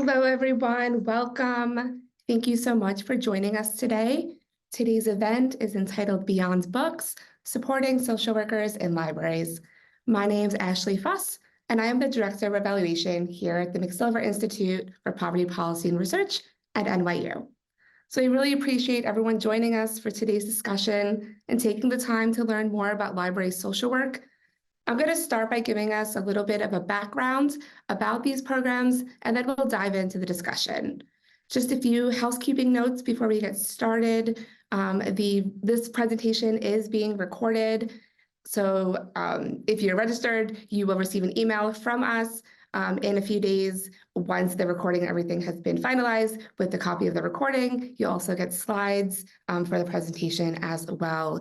Hello, everyone. Welcome. Thank you so much for joining us today. Today's event is entitled Beyond Books, Supporting Social Workers in Libraries. My name is Ashley Fuss, and I am the Director of Evaluation here at the McSilver Institute for Poverty Policy and Research at NYU. So we really appreciate everyone joining us for today's discussion and taking the time to learn more about library social work. I'm going to start by giving us a little bit of a background about these programs, and then we'll dive into the discussion. Just a few housekeeping notes before we get started. This presentation is being recorded. So if you're registered, you will receive an email from us in a few days once the recording and everything has been finalized with a copy of the recording. You'll also get slides for the presentation as well.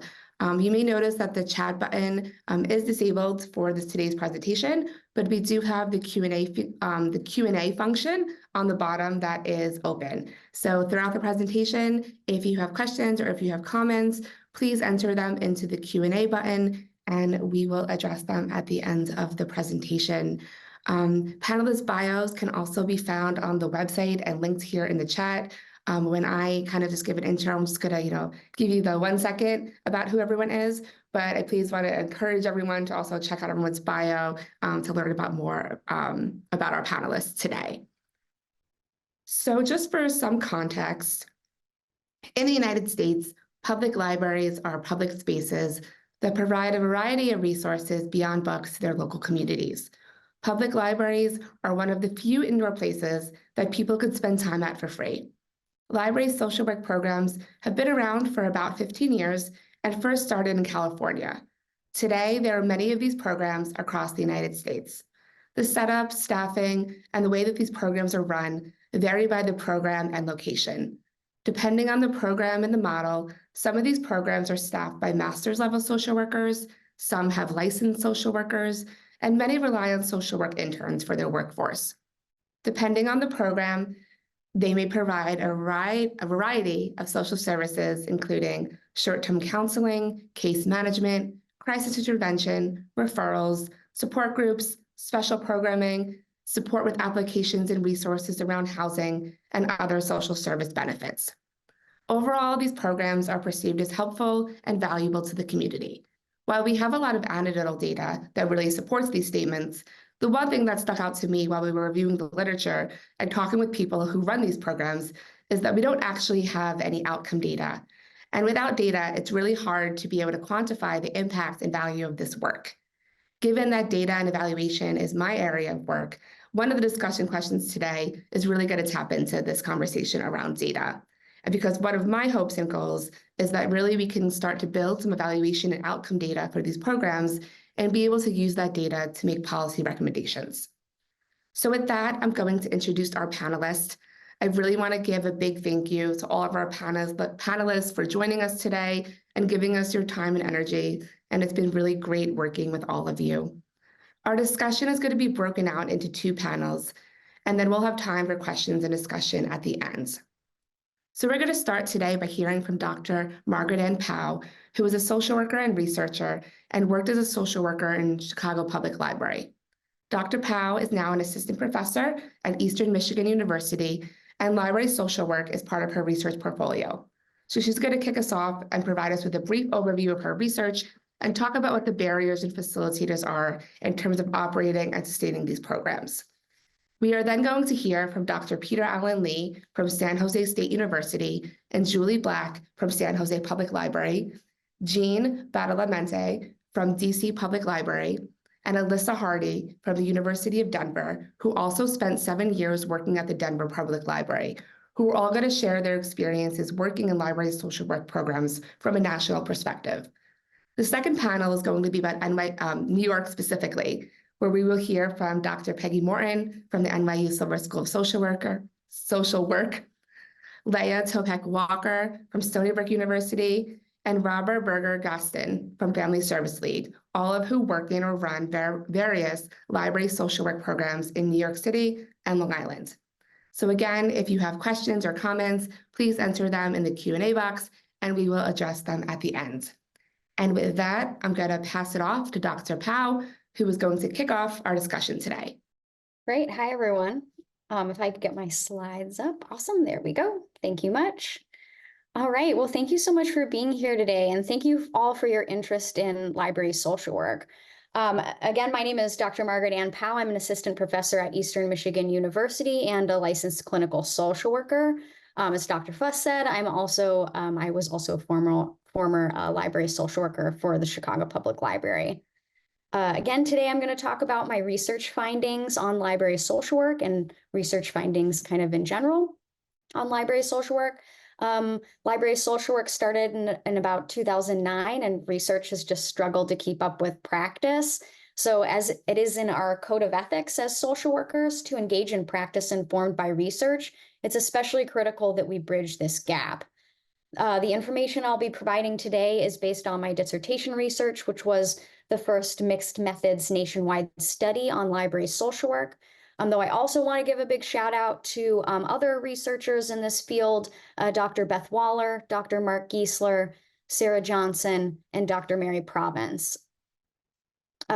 You may notice that the chat button is disabled for today's presentation, but we do have the Q&A function on the bottom that is open. So throughout the presentation, if you have questions or if you have comments, please enter them into the Q&A button, and we will address them at the end of the presentation. Panelist bios can also be found on the website and linked here in the chat. When I kind of just give an intro, I'm just gonna, give you the 1 second about who everyone is, but I please want to encourage everyone to also check out everyone's bio to learn about more about our panelists today. So just for some context, in the United States, public libraries are public spaces that provide a variety of resources beyond books to their local communities. Public libraries are one of the few indoor places that people could spend time at for free. Library social work programs have been around for about 15 years and first started in California. Today, there are many of these programs across the United States. The setup, staffing, and the way that these programs are run vary by the program and location. Depending on the program and the model, some of these programs are staffed by master's level social workers, some have licensed social workers, and many rely on social work interns for their workforce. Depending on the program, they may provide a variety of social services, including short-term counseling, case management, crisis intervention, referrals, support groups, special programming, support with applications and resources around housing, and other social service benefits. Overall, these programs are perceived as helpful and valuable to the community. While we have a lot of anecdotal data that really supports these statements, the one thing that stuck out to me while we were reviewing the literature and talking with people who run these programs is that we don't actually have any outcome data. And without data, it's really hard to be able to quantify the impact and value of this work. Given that data and evaluation is my area of work, one of the discussion questions today is really going to tap into this conversation around data. And because one of my hopes and goals is that really we can start to build some evaluation and outcome data for these programs and be able to use that data to make policy recommendations. So with that, I'm going to introduce our panelists. I really want to give a big thank you to all of our panelists for joining us today and giving us your time and energy. And it's been really great working with all of you. Our discussion is going to be broken out into 2 panels, and then we'll have time for questions and discussion at the end. So we're going to start today by hearing from Dr. Margaret Paauw, who is a social worker and researcher and worked as a social worker in Chicago Public Library. Dr. Paauw is now an assistant professor at Eastern Michigan University, and library social work is part of her research portfolio. So she's going to kick us off and provide us with a brief overview of her research and talk about what the barriers and facilitators are in terms of operating and sustaining these programs. We are then going to hear from Dr. Peter Allen Lee from San Jose State University and Julie Black from San Jose Public Library, Jean Badalamenti from DC Public Library, and Elissa Hardy from the University of Denver, who also spent 7 years working at the Denver Public Library, who are all going to share their experiences working in library social work programs from a national perspective. The second panel is going to be about New York specifically, where we will hear from Dr. Peggy Morton from the NYU Silver School of Social Work, Leah Topek-Walker from Stony Brook University, and Robert Berger-Gaston from Family Service League, all of who work in or run various library social work programs in New York City and Long Island. So again, if you have questions or comments, please enter them in the Q&A box and we will address them at the end. And with that, I'm going to pass it off to Dr. Paauw, who is going to kick off our discussion today. Great. Hi, everyone. If I could get my slides up. Awesome. There we go. Thank you much. All right. Well, thank you so much for being here today. And thank you all for your interest in library social work. Again, my name is Dr. Margaret Paauw. I'm an assistant professor at Eastern Michigan University and a licensed clinical social worker. As Dr. Fuss said, I was also a former library social worker for the Chicago Public Library. Again, today I'm going to talk about my research findings on library social work and research findings kind of in general on library social work. Library social work started in about 2009, and research has just struggled to keep up with practice. So as it is in our code of ethics as social workers to engage in practice informed by research, it's especially critical that we bridge this gap. The information I'll be providing today is based on my dissertation research, which was the first mixed methods nationwide study on library social work. Though I also want to give a big shout out to other researchers in this field, Dr. Beth Waller, Dr. Mark Giesler, Sarah Johnson, and Dr. Mary Province.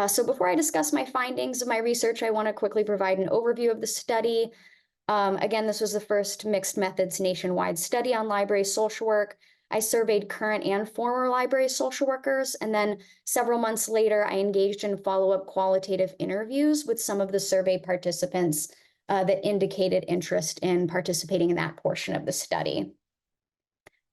So before I discuss my findings of my research, I want to quickly provide an overview of the study. Again, this was the first mixed methods nationwide study on library social work. I surveyed current and former library social workers, and then several months later, I engaged in follow-up qualitative interviews with some of the survey participants that indicated interest in participating in that portion of the study.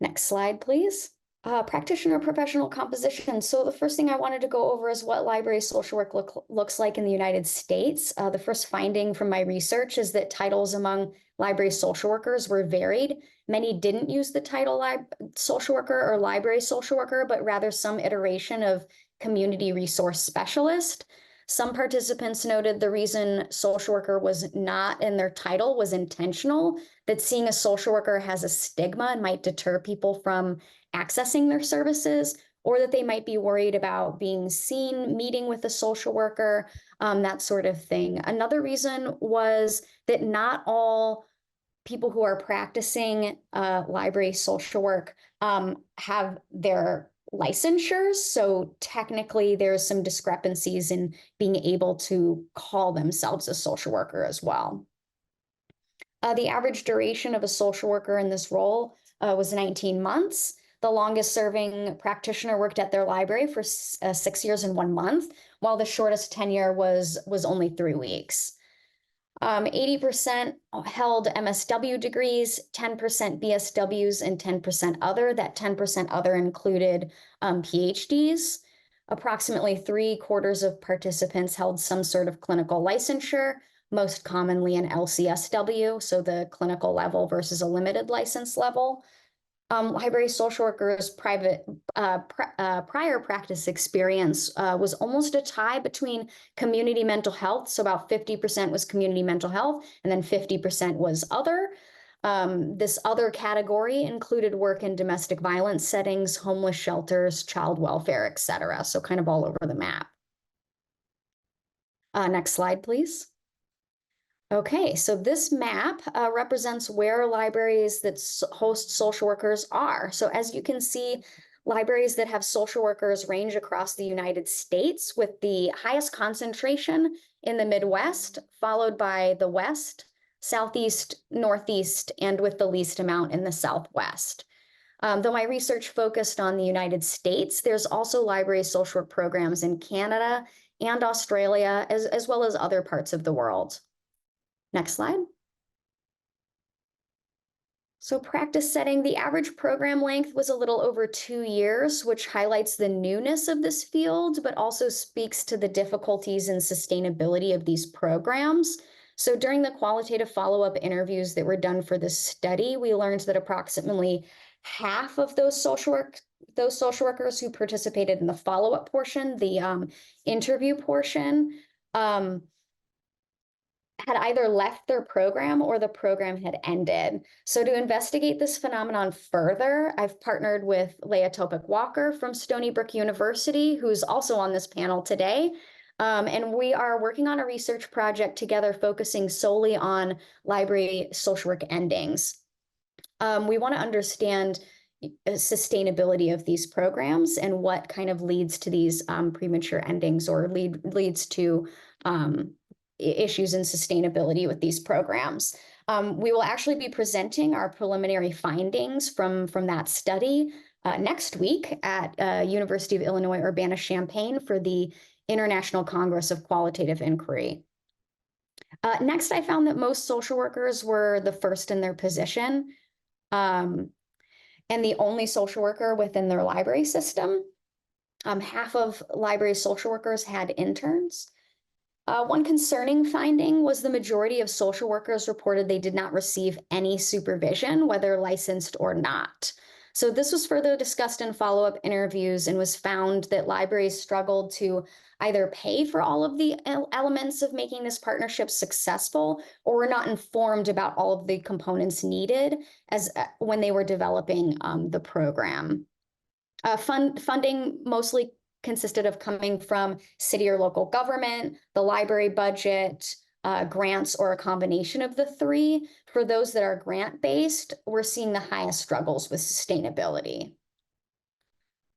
Next slide, please. Practitioner professional composition. So the first thing I wanted to go over is what library social work looks like in the United States. The first finding from my research is that titles among library social workers were varied. Many didn't use the title social worker or library social worker, but rather some iteration of community resource specialist. Some participants noted the reason social worker was not in their title was intentional, that seeing a social worker has a stigma and might deter people from accessing their services, or that they might be worried about being seen meeting with a social worker, that sort of thing. Another reason was that not all people who are practicing library social work have their licensures. So technically there's some discrepancies in being able to call themselves a social worker as well. The average duration of a social worker in this role was 19 months. The longest serving practitioner worked at their library for 6 years and 1 month, while the shortest tenure was only 3 weeks. 80% held MSW degrees, 10% BSWs, and 10% other. That 10% other included PhDs. Approximately 3/4 of participants held some sort of clinical licensure, most commonly an LCSW, so the clinical level versus a limited license level. Library social workers' prior practice experience was almost a tie between community mental health. So about 50% was community mental health, and then 50% was other. This other category included work in domestic violence settings, homeless shelters, child welfare, et cetera. So kind of all over the map. Next slide, please. Okay, so this map represents where libraries that host social workers are. So as you can see, libraries that have social workers range across the United States, with the highest concentration in the Midwest, followed by the West, Southeast, Northeast, and with the least amount in the Southwest. Though my research focused on the United States, there's also library social work programs in Canada and Australia, as well as other parts of the world. Next slide. So practice setting, the average program length was a little over 2 years, which highlights the newness of this field, but also speaks to the difficulties and sustainability of these programs. So during the qualitative follow-up interviews that were done for this study, we learned that approximately half of those social workers who participated in the follow-up portion, the interview portion, had either left their program or the program had ended. So to investigate this phenomenon further, I've partnered with Leah Topek-Walker from Stony Brook University, who's also on this panel today. And we are working on a research project together focusing solely on library social work endings. We want to understand sustainability of these programs and what kind of leads to these premature endings or leads to issues in sustainability with these programs. We will actually be presenting our preliminary findings from that study next week at University of Illinois Urbana-Champaign for the International Congress of Qualitative Inquiry. Next, I found that most social workers were the first in their position and the only social worker within their library system. Half of library social workers had interns. One concerning finding was the majority of social workers reported they did not receive any supervision, whether licensed or not. So this was further discussed in follow-up interviews and was found that libraries struggled to either pay for all of the elements of making this partnership successful, or were not informed about all of the components needed as when they were developing the program. Funding mostly consisted of coming from city or local government, the library budget, grants, or a combination of the three. For those that are grant-based, we're seeing the highest struggles with sustainability.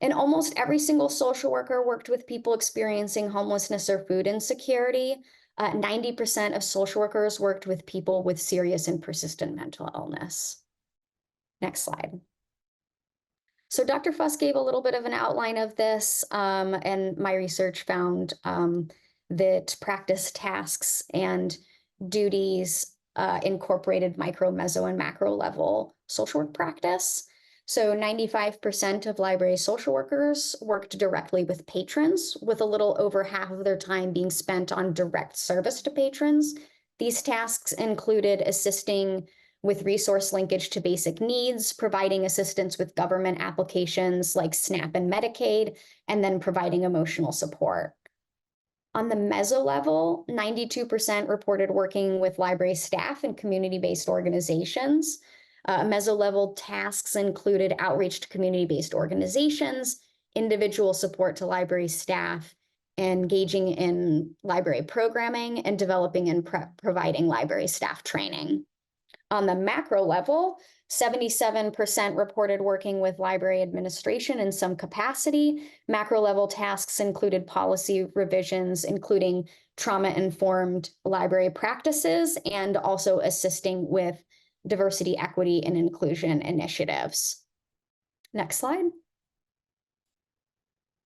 And almost every single social worker worked with people experiencing homelessness or food insecurity. 90% of social workers worked with people with serious and persistent mental illness. Next slide. So Dr. Fuss gave a little bit of an outline of this, and my research found that practice tasks and duties incorporated micro, meso, and macro level social work practice. So 95% of library social workers worked directly with patrons, with a little over half of their time being spent on direct service to patrons. These tasks included assisting with resource linkage to basic needs, providing assistance with government applications like SNAP and Medicaid, and then providing emotional support. On the meso level, 92% reported working with library staff and community-based organizations. Meso level tasks included outreach to community-based organizations, individual support to library staff, engaging in library programming, and developing and providing library staff training. On the macro level, 77% reported working with library administration in some capacity. Macro level tasks included policy revisions, including trauma-informed library practices, and also assisting with diversity, equity, and inclusion initiatives. Next slide.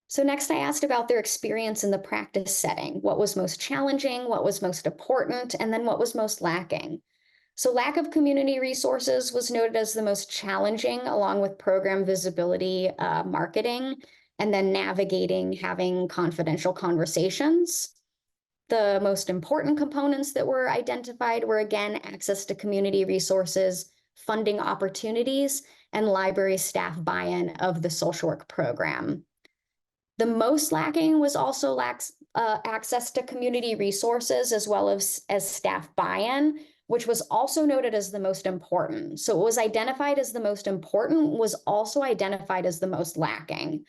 So next I asked about their experience in the practice setting. What was most challenging, what was most important, and then what was most lacking? So lack of community resources was noted as the most challenging, along with program visibility, marketing, and then navigating, having confidential conversations. The most important components that were identified were, again, access to community resources, funding opportunities, and library staff buy-in of the social work program. The most lacking was also access to community resources as well as staff buy-in, which was also noted as the most important. So it was identified as the most important, was also identified as the most lacking.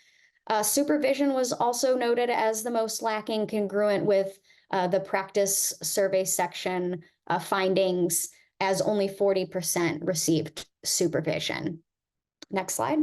Supervision was also noted as the most lacking, congruent with the practice survey section findings, as only 40% received supervision. Next slide.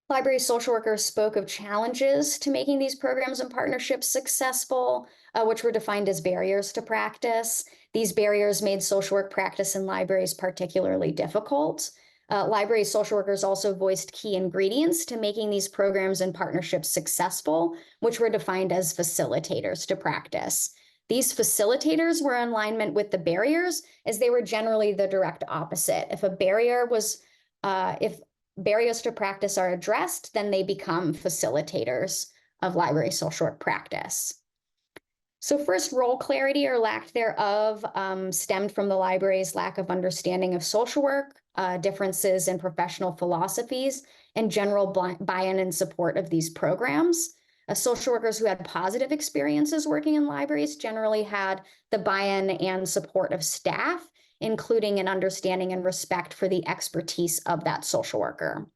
Library social workers spoke of challenges to making these programs and partnerships successful, which were defined as barriers to practice. These barriers made social work practice in libraries particularly difficult. Library social workers also voiced key ingredients to making these programs and partnerships successful, which were defined as facilitators to practice. These facilitators were in alignment with the barriers, as they were generally the direct opposite. If a barrier was, if barriers to practice are addressed, then they become facilitators of library social work practice. So first, role clarity or lack thereof stemmed from the library's lack of understanding of social work, differences in professional philosophies, and general buy-in and support of these programs. Social workers who had positive experiences working in libraries generally had the buy-in and support of staff, including an understanding and respect for the expertise of that social worker.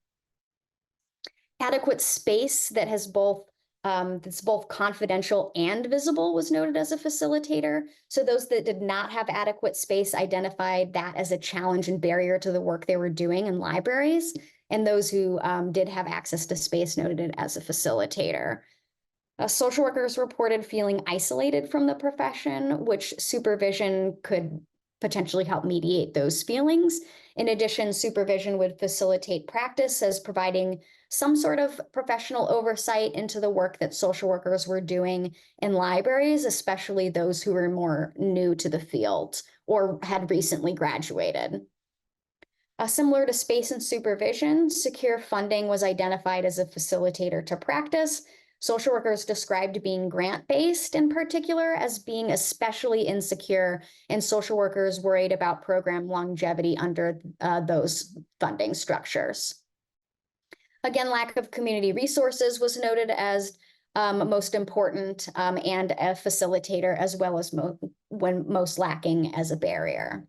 Adequate space that has both that's both confidential and visible was noted as a facilitator. So those that did not have adequate space identified that as a challenge and barrier to the work they were doing in libraries. and those who did have access to space noted it as a facilitator. Social workers reported feeling isolated from the profession, which supervision could potentially help mediate those feelings. In addition, supervision would facilitate practice as providing some sort of professional oversight into the work that social workers were doing in libraries, especially those who were more new to the field or had recently graduated. Similar to space and supervision, secure funding was identified as a facilitator to practice. Social workers described being grant-based in particular as being especially insecure, and social workers worried about program longevity under those funding structures. Again, lack of community resources was noted as most important and a facilitator, as well as when most lacking as a barrier.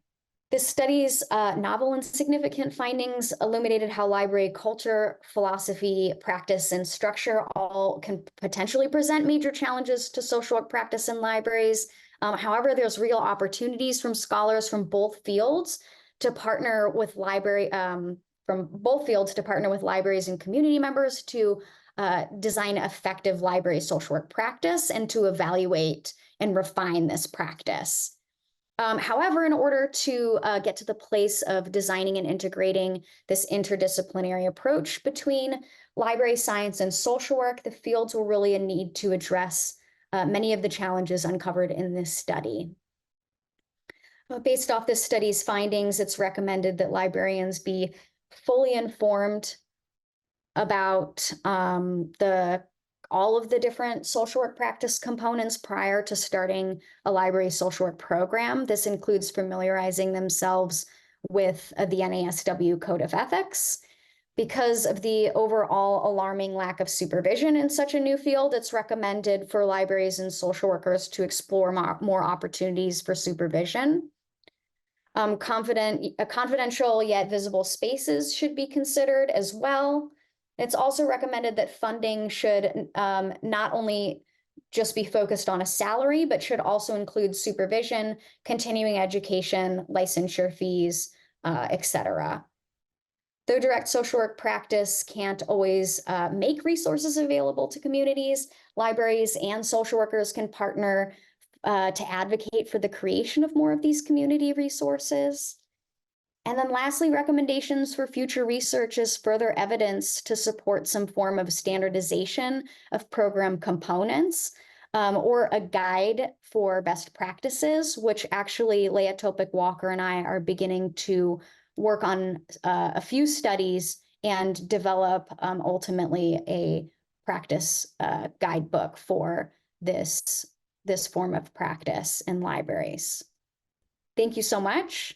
This study's novel and significant findings illuminated how library culture, philosophy, practice, and structure all can potentially present major challenges to social work practice in libraries. However, there's real opportunities from scholars from both fields to partner with libraries and community members to design effective library social work practice and to evaluate and refine this practice. However, in order to get to the place of designing and integrating this interdisciplinary approach between library science and social work, the fields will really need to address many of the challenges uncovered in this study. Based off this study's findings, it's recommended that librarians be fully informed about all of the different social work practice components prior to starting a library social work program. This includes familiarizing themselves with the NASW Code of Ethics. Because of the overall alarming lack of supervision in such a new field, it's recommended for libraries and social workers to explore more opportunities for supervision. Confidential yet visible spaces should be considered as well. It's also recommended that funding should not only just be focused on a salary, but should also include supervision, continuing education, licensure fees, etc. Though direct social work practice can't always make resources available to communities, libraries and social workers can partner to advocate for the creation of more of these community resources. And then lastly, recommendations for future research is further evidence to support some form of standardization of program components or a guide for best practices, which actually Leah, Topek-Walker, and I are beginning to work on a few studies and develop ultimately a practice guidebook for this form of practice in libraries. Thank you so much.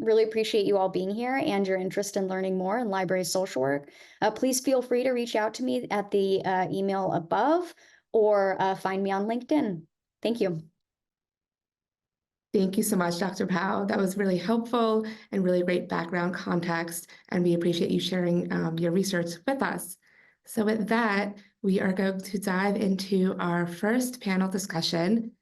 Really appreciate you all being here and your interest in learning more in library social work. Please feel free to reach out to me at the email above or find me on LinkedIn. Thank you. Thank you so much, Dr. Paauw. That was really helpful and really great background context, and we appreciate you sharing your research with us. So with that, we are going to dive into our first panel discussion.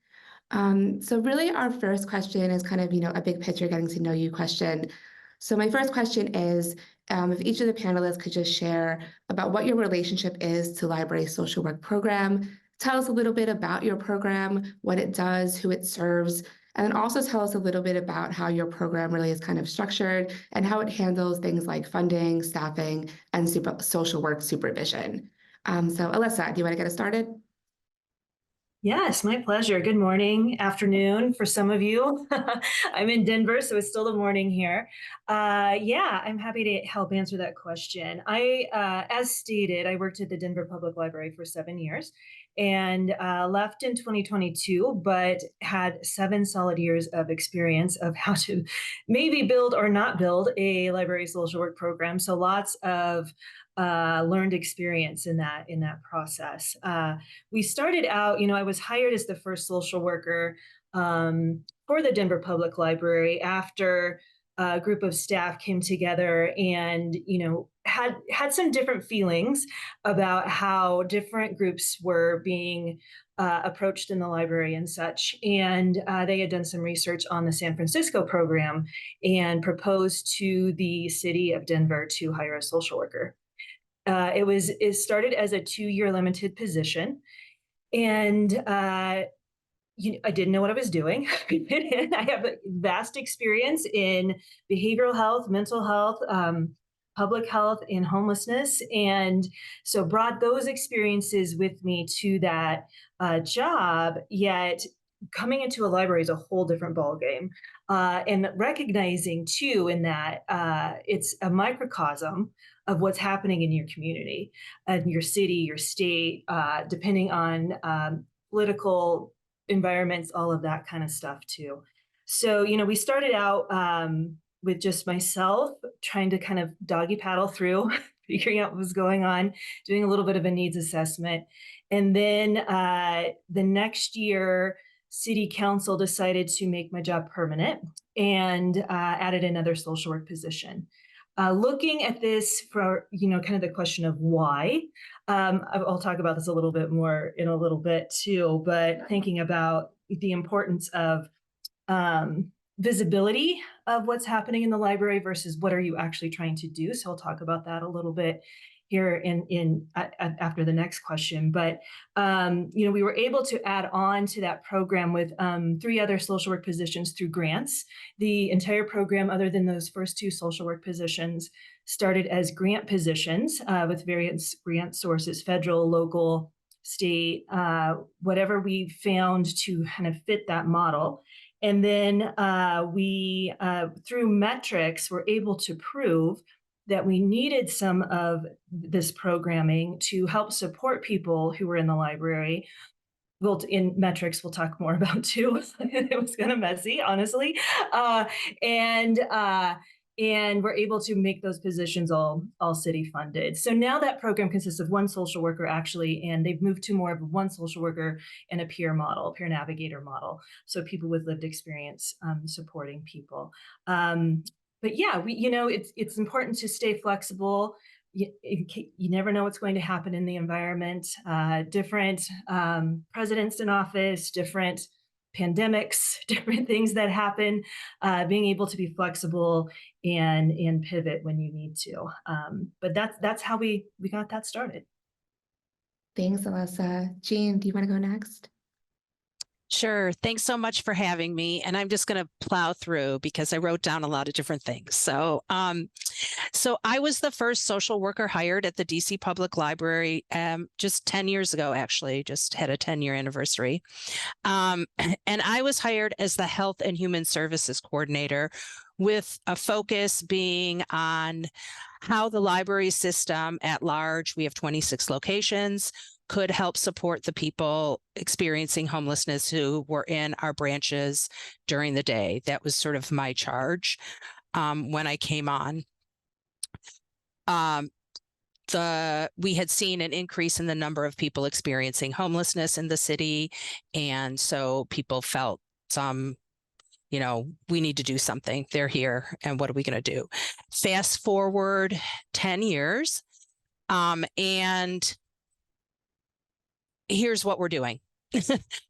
So really our first question is kind of, a big picture, getting to know you question. So my first question is, if each of the panelists could just share about what your relationship is to library social work program, tell us a little bit about your program, what it does, who it serves, and then also tell us a little bit about how your program really is kind of structured and how it handles things like funding, staffing, and social work supervision. So Elissa, do you want to get us started? Yes, my pleasure. Good morning, afternoon for some of you. I'm in Denver, so it's still the morning here. Yeah, I'm happy to help answer that question. As stated, I worked at the Denver Public Library for 7 years and left in 2022, but had 7 solid years of experience of how to maybe build or not build a library social work program. So lots of learned experience in that process. We started out, I was hired as the first social worker for the Denver Public Library after a group of staff came together and, had some different feelings about how different groups were being approached in the library and such. And they had done some research on the San Francisco program and proposed to the city of Denver to hire a social worker. It started as a 2-year limited position, and I didn't know what I was doing. I have a vast experience in behavioral health, mental health, public health, and homelessness. And so brought those experiences with me to that job, yet coming into a library is a whole different ballgame. And recognizing too in that it's a microcosm of what's happening in your community, in your city, your state, depending on political environments, all of that kind of stuff too. So, we started out with just myself trying to kind of doggy paddle through, figuring out what was going on, doing a little bit of a needs assessment. And then the next year, City Council decided to make my job permanent and added another social work position. Looking at this for, kind of the question of why, I'll talk about this a little bit more in a little bit too, but thinking about the importance of visibility of what's happening in the library versus what are you actually trying to do. So I'll talk about that a little bit here after the next question. But, we were able to add on to that program with 3 other social work positions through grants. The entire program, other than those first 2 social work positions, started as grant positions with various grant sources, federal, local, state, whatever we found to kind of fit that model. And then we, through metrics, were able to prove that we needed some of this programming to help support people who were in the library. In metrics, we'll talk more about too. It was kind of messy, honestly. And we're able to make those positions all city funded. So now that program consists of 1 social worker actually, and they've moved to more of a 1 social worker and a peer navigator model. So people with lived experience supporting people. But yeah, it's important to stay flexible. You never know what's going to happen in the environment. Different presidents in office, different pandemics, different things that happen. Being able to be flexible and pivot when you need to. But that's how we got that started. Thanks, Elissa. Jean, do you want to go next? Sure. Thanks so much for having me. And I'm just going to plow through because I wrote down a lot of different things. So I was the first social worker hired at the DC Public Library just 10 years ago, actually, just had a 10-year anniversary. And I was hired as the Health and Human Services Coordinator, with a focus being on how the library system at large, we have 26 locations, could help support the people experiencing homelessness who were in our branches during the day. That was sort of my charge when I came on. We had seen an increase in the number of people experiencing homelessness in the city. And so people felt we need to do something. They're here. And what are we going to do? Fast forward 10 years. And here's what we're doing.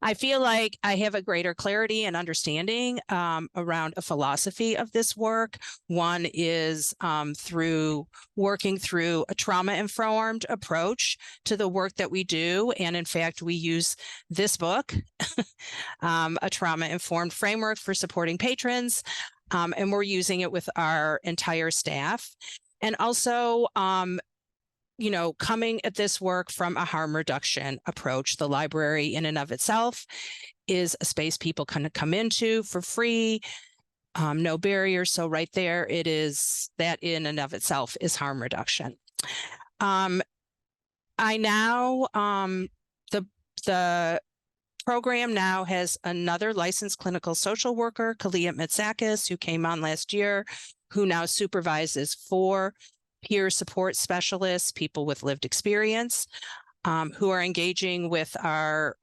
I feel like I have a greater clarity and understanding around a philosophy of this work. One is through working through a trauma-informed approach to the work that we do. And in fact, we use this book, a trauma-informed framework for supporting patrons. And we're using it with our entire staff. And also, coming at this work from a harm reduction approach. The library in and of itself is a space people can come into for free, no barriers. So right there, it is that in and of itself is harm reduction. The program now has another licensed clinical social worker, Kalia Mitsakis, who came on last year, who now supervises 4 peer support specialists, people with lived experience, who are engaging with our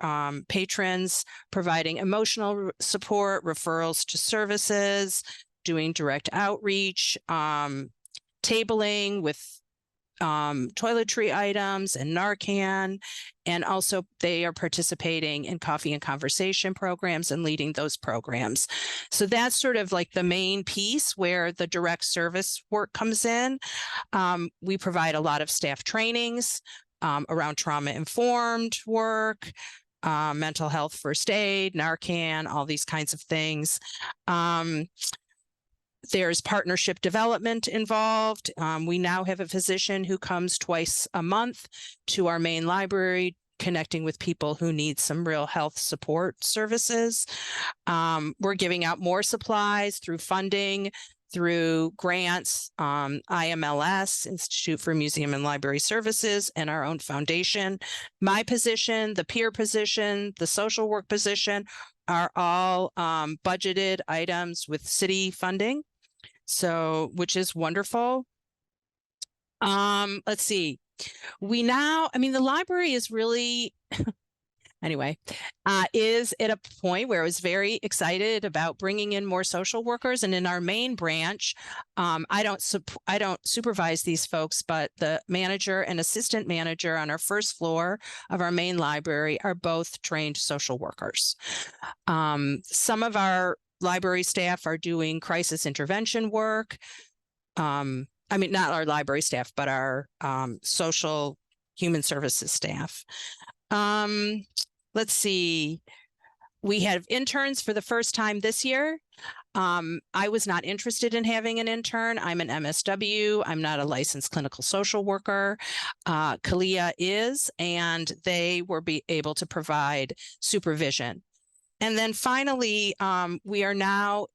patrons, providing emotional support, referrals to services, doing direct outreach, tabling with toiletry items and Narcan. And also they are participating in coffee and conversation programs and leading those programs. So that's sort of like the main piece where the direct service work comes in. We provide a lot of staff trainings around trauma-informed work, mental health first aid, Narcan, all these kinds of things. There's partnership development involved. We now have a physician who comes twice a month to our main library, connecting with people who need some real health support services. We're giving out more supplies through funding, through grants, IMLS, Institute for Museum and Library Services, and our own foundation. My position, the peer position, the social work position are all budgeted items with city funding. So, which is wonderful. Let's see. The library is really, anyway, is at a point where I was very excited about bringing in more social workers. And in our main branch, I don't supervise these folks, but the manager and assistant manager on our first floor of our main library are both trained social workers. Some of our library staff are doing crisis intervention work. Not our library staff, but our social human services staff. Let's see. We have interns for the first time this year. I was not interested in having an intern. I'm an MSW. I'm not a licensed clinical social worker. Kalia is, and they were able to provide supervision. And then finally, we are now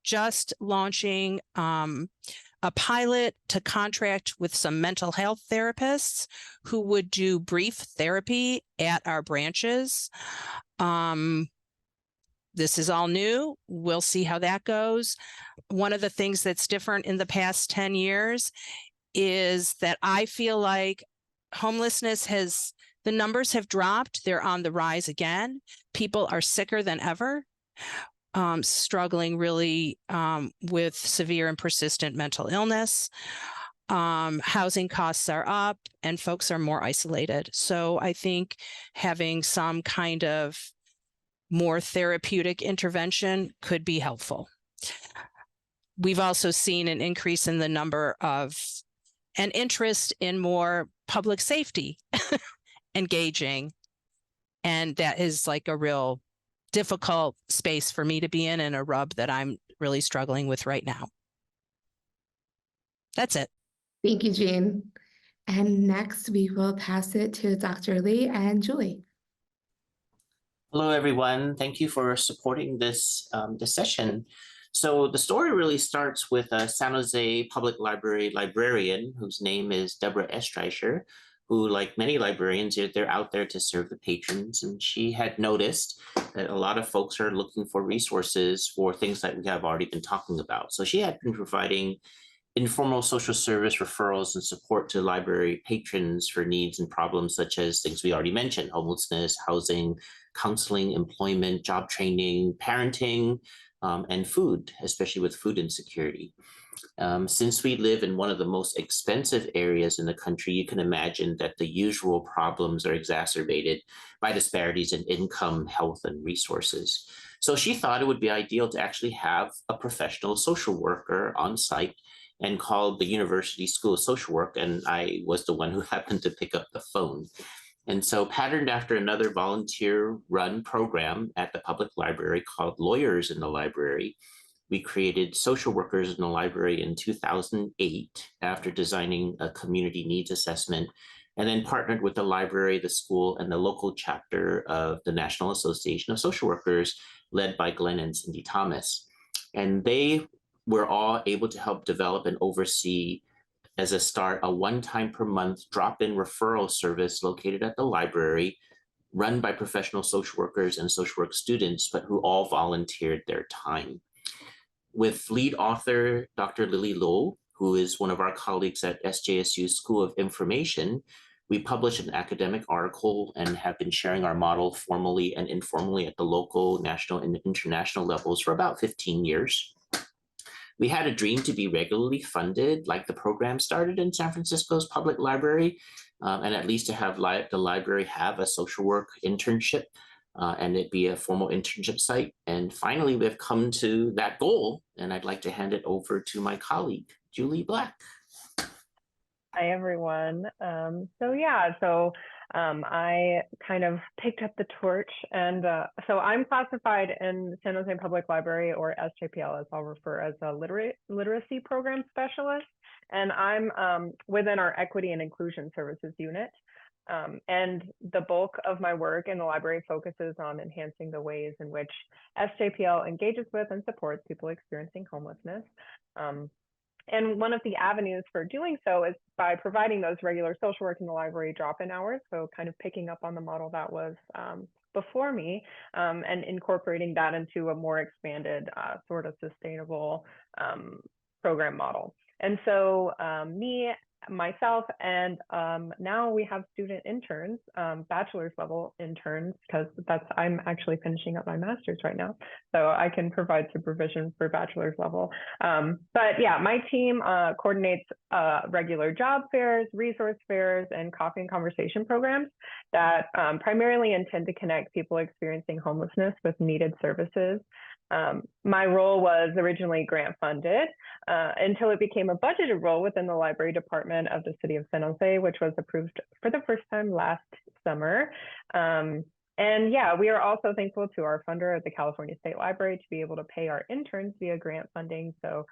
just launching a pilot to contract with some mental health therapists who would do brief therapy at our branches. This is all new. We'll see how that goes. One of the things that's different in the past 10 years is that I feel like homelessness the numbers have dropped. They're on the rise again. People are sicker than ever, struggling really with severe and persistent mental illness. Housing costs are up and folks are more isolated. So I think having some kind of more therapeutic intervention could be helpful. We've also seen an increase in the number of and interest in more public safety engaging. And that is like a real difficult space for me to be in and a rub that I'm really struggling with right now. That's it. Thank you, Jean. And next we will pass it to Dr. Lee and Julie. Hello, everyone. Thank you for supporting this session. So the story really starts with a San Jose Public Library librarian whose name is Deborah Estreicher, who, like many librarians, they're out there to serve the patrons. And she had noticed that a lot of folks are looking for resources for things that we have already been talking about. So she had been providing informal social service referrals and support to library patrons for needs and problems such as things we already mentioned: homelessness, housing, counseling, employment, job training, parenting, and food, especially with food insecurity. Since we live in one of the most expensive areas in the country, you can imagine that the usual problems are exacerbated by disparities in income, health, and resources. So she thought it would be ideal to actually have a professional social worker on site, and called the University School of Social Work, and I was the one who happened to pick up the phone. And so, patterned after another volunteer-run program at the public library called Lawyers in the Library, we created Social Workers in the Library in 2008 after designing a community needs assessment, and then partnered with the library, the school, and the local chapter of the National Association of Social Workers, led by Glenn and Cindy Thomas. And they were all able to help develop and oversee, as a start, a one-time per month drop-in referral service located at the library, run by professional social workers and social work students, but who all volunteered their time. With lead author Dr. Lily Lowe, who is one of our colleagues at SJSU School of Information, we published an academic article and have been sharing our model formally and informally at the local, national, and international levels for about 15 years. We had a dream to be regularly funded, like the program started in San Francisco's public library, and at least to have the library have a social work internship and it be a formal internship site. And finally, we've come to that goal, and I'd like to hand it over to my colleague, Julie Black. Hi, everyone. I kind of picked up the torch, and so I'm classified in San Jose Public Library, or SJPL, as I'll refer, as a literacy program specialist, and I'm within our Equity and Inclusion Services unit. And the bulk of my work in the library focuses on enhancing the ways in which SJPL engages with and supports people experiencing homelessness. And one of the avenues for doing so is by providing those regular social work in the library drop-in hours. So kind of picking up on the model that was before me and incorporating that into a more expanded sort of sustainable program model. And so myself, and now we have student interns, bachelor's level interns, because I'm actually finishing up my master's right now, so I can provide supervision for bachelor's level. But yeah, my team coordinates regular job fairs, resource fairs, and coffee and conversation programs that primarily intend to connect people experiencing homelessness with needed services. My role was originally grant funded until it became a budgeted role within the library department of the city of San Jose, which was approved for the first time last summer. And yeah, we are also thankful to our funder at the California State Library to be able to pay our interns via grant funding. So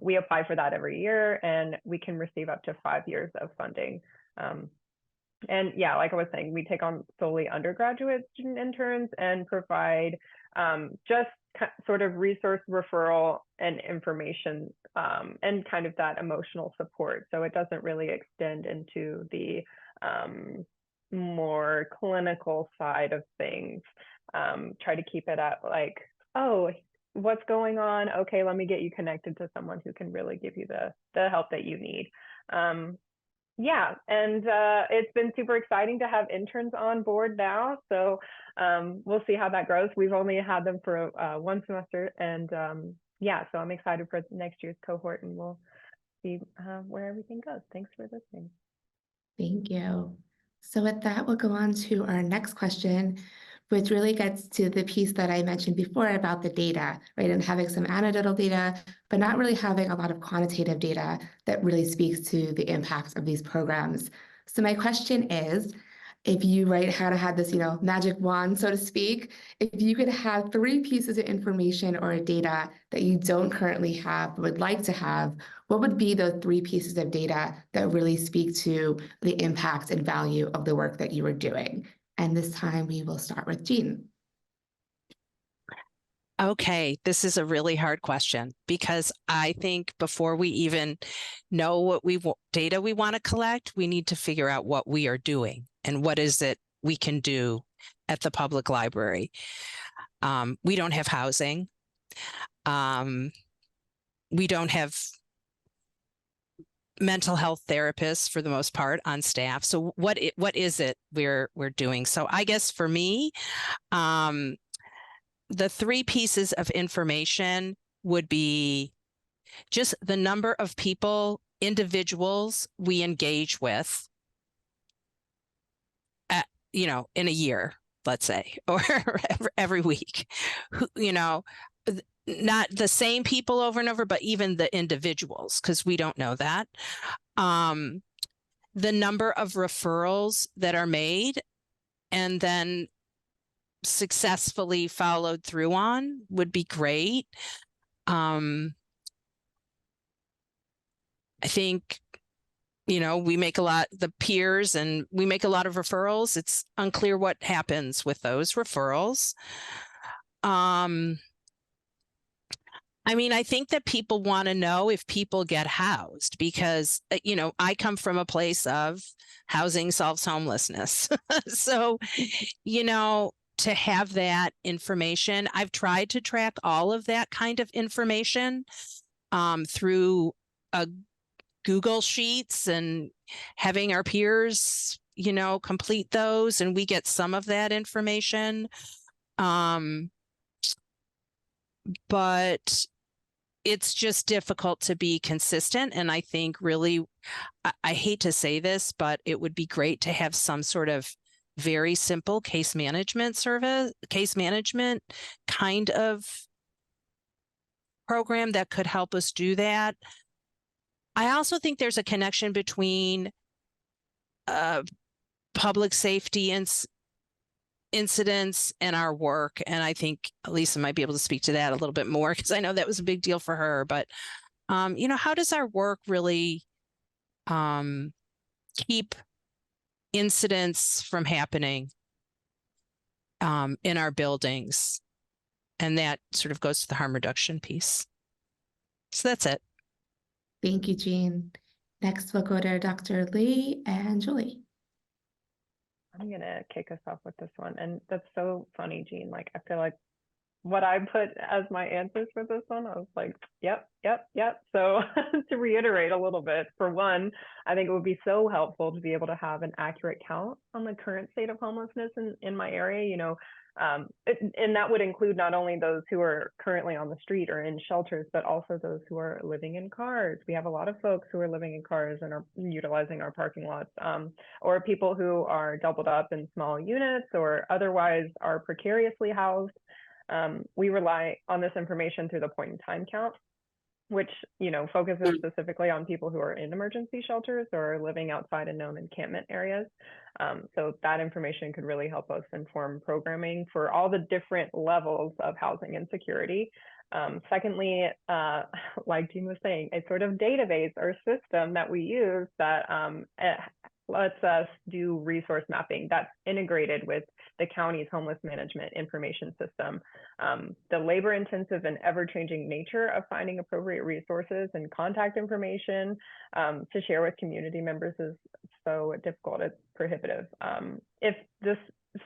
we apply for that every year, and we can receive up to 5 years of funding. And yeah, like I was saying, we take on solely undergraduate student interns and provide just sort of resource referral and information and kind of that emotional support. So it doesn't really extend into the more clinical side of things. Try to keep it at like, oh, what's going on? Okay, let me get you connected to someone who can really give you the help that you need. Yeah, and it's been super exciting to have interns on board now. So we'll see how that grows. We've only had them for 1 semester, and yeah, so I'm excited for next year's cohort, and we'll see where everything goes. Thanks for listening. Thank you. So with that, we'll go on to our next question, which really gets to the piece that I mentioned before about the data, right? And having some anecdotal data, but not really having a lot of quantitative data that really speaks to the impacts of these programs. So my question is, if you had this, magic wand, so to speak, if you could have 3 pieces of information or data that you don't currently have, but would like to have, what would be the 3 pieces of data that really speak to the impact and value of the work that you are doing? And this time we will start with Jean. Okay, this is a really hard question, because I think before we even know what data we want to collect, we need to figure out what we are doing and what is it we can do at the public library. We don't have housing. We don't have mental health therapists for the most part on staff. So what is it we're doing? So I guess for me, the 3 pieces of information would be just the number of people, individuals we engage with, in a year, let's say, or every week, not the same people over and over, but even the individuals, because we don't know that. The number of referrals that are made and then successfully followed through on would be great. I think, we make the peers, and we make a lot of referrals. It's unclear what happens with those referrals. I think that people want to know if people get housed, because, I come from a place of housing solves homelessness. So, to have that information, I've tried to track all of that kind of information through Google Sheets and having our peers, complete those, and we get some of that information. But it's just difficult to be consistent. And I think really, I hate to say this, but it would be great to have some sort of very simple case management kind of program that could help us do that. I also think there's a connection between public safety incidents and our work. And I think Elissa might be able to speak to that a little bit more, because I know that was a big deal for her. But, how does our work really keep incidents from happening in our buildings? And that sort of goes to the harm reduction piece. So that's it. Thank you, Jean. Next, we'll go to Dr. Lee and Julie. I'm going to kick us off with this one. And that's so funny, Jean. Like, I feel like what I put as my answers for this one, I was like, yep. So to reiterate a little bit, for one, I think it would be so helpful to be able to have an accurate count on the current state of homelessness in my area, and that would include not only those who are currently on the street or in shelters, but also those who are living in cars. We have a lot of folks who are living in cars and are utilizing our parking lots, or people who are doubled up in small units or otherwise are precariously housed. We rely on this information through the point in time count, which, focuses specifically on people who are in emergency shelters or living outside of known encampment areas. So that information could really help us inform programming for all the different levels of housing insecurity. Secondly, like Jean was saying, a sort of database or system that we use that lets us do resource mapping that's integrated with the county's homeless management information system. The labor-intensive and ever-changing nature of finding appropriate resources and contact information to share with community members is so difficult, it's prohibitive. If this